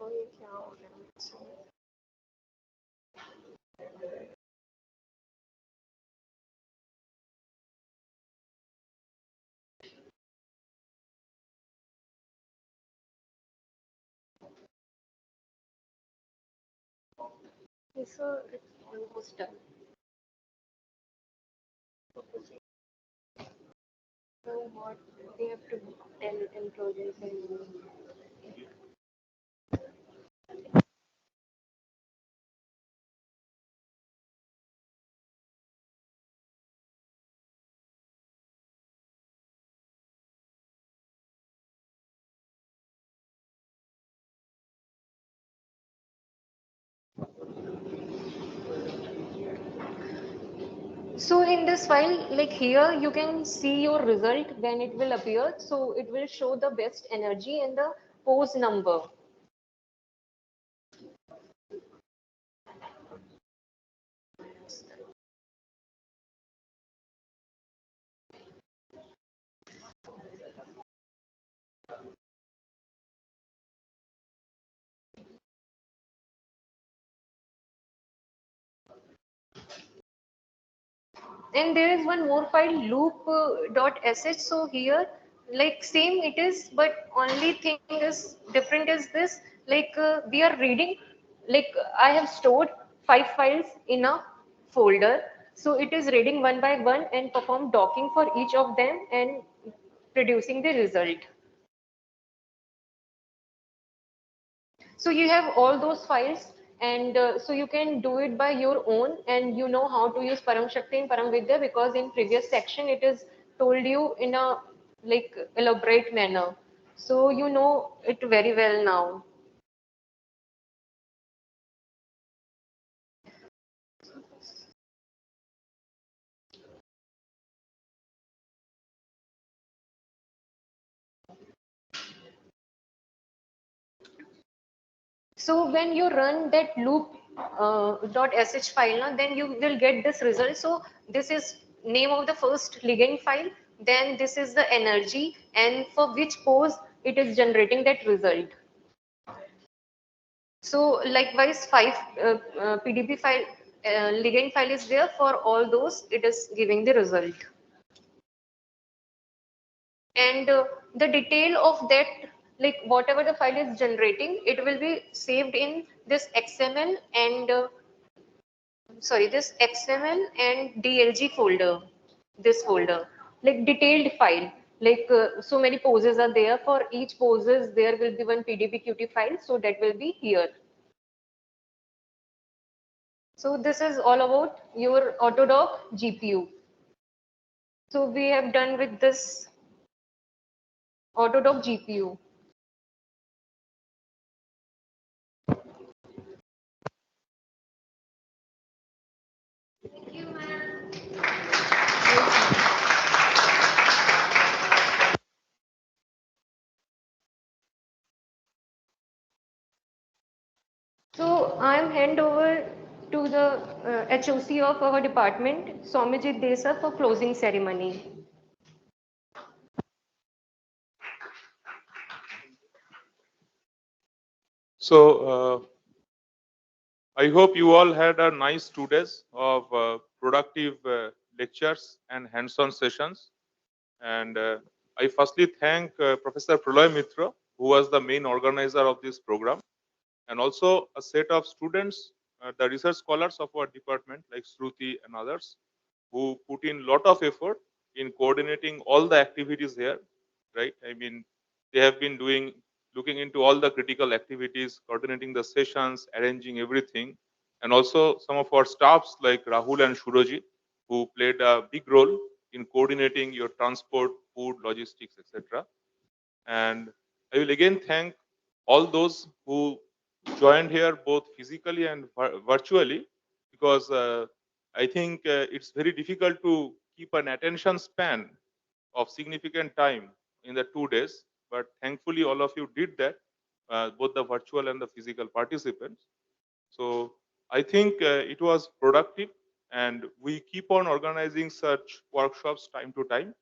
Speaker 1: देखो ये क्या हो रहा है मुझसे। So it's almost done. So what we have to tell in project and so in this file, like here, you can see your result when it will appear. So it will show the best energy and the pose number. And there is one more file loop.sh. So here, like same it is, but only thing is different is this, like we are reading, like I have stored 5 files in a folder. So it is reading one by one and perform docking for each of them and producing the result. So you have all those files, and so you can do it by your own, and you know how to use Param Shakti and Param Vidya, because in previous section it is told you in a like elaborate manner. So you know it very well now. So when you run that loop .sh file, now, then you will get this result. So this is name of the first ligand file. Then this is the energy and for which pose it is generating that result. So likewise, 5 PDB file, ligand file is there for all those. It is giving the result. And the detail of that, like whatever the file is generating, it will be saved in this XML and this XML and DLG folder, this folder, like detailed file. Like so many poses are there. For each poses, there will be one PDB-QT file. So that will be here. So this is all about your Autodoc GPU. So we have done with this Autodoc GPU. So I am hand over to the HOC of our department, Somijit Desa, for closing ceremony.
Speaker 5: So I hope you all had a nice 2 days of productive lectures and hands-on sessions. And I firstly thank Professor Praloy Mitra, who was the main organizer of this program, and also a set of students, the research scholars of our department, like Shruti and others, who put in lot of effort in coordinating all the activities here, right? I mean, they have been looking into all the critical activities, coordinating the sessions, arranging everything, and also some of our staffs like Rahul and Shuroji, who played a big role in coordinating your transport, food, logistics, etc. And I will again thank all those who joined here both physically and virtually, because I think it's very difficult to keep an attention span of significant time in the 2 days. But thankfully, all of you did that, both the virtual and the physical participants. So I think it was productive, and we keep on organizing such workshops time to time.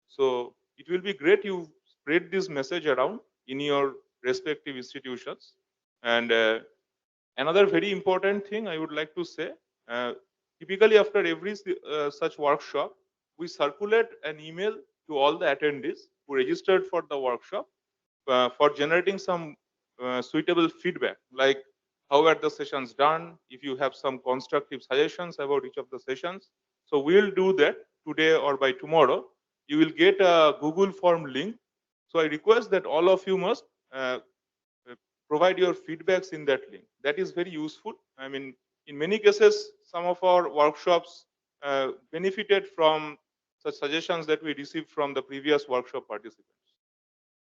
Speaker 5: So it will be great you spread this message around in your respective institutions. And another very important thing I would like to say, typically after every such workshop, we circulate an email to all the attendees who registered for the workshop for generating some suitable feedback, like how are the sessions done, if you have some constructive suggestions about each of the sessions. So we'll do that today or by tomorrow. You will get a Google form link. So I request that all of you must provide your feedbacks in that link. That is very useful. I mean, in many cases, some of our workshops benefited from such suggestions that we received from the previous workshop participants.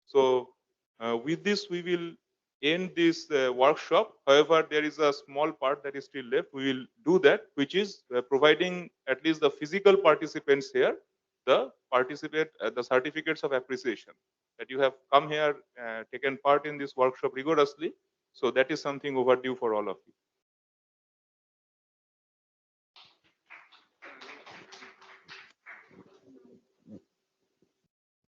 Speaker 5: So with this, we will end this workshop. However, there is a small part that is still left. We will do that, which is providing at least the physical participants here, the certificates of appreciation that you have come here, taken part in this workshop rigorously. So that is something overdue for all of you.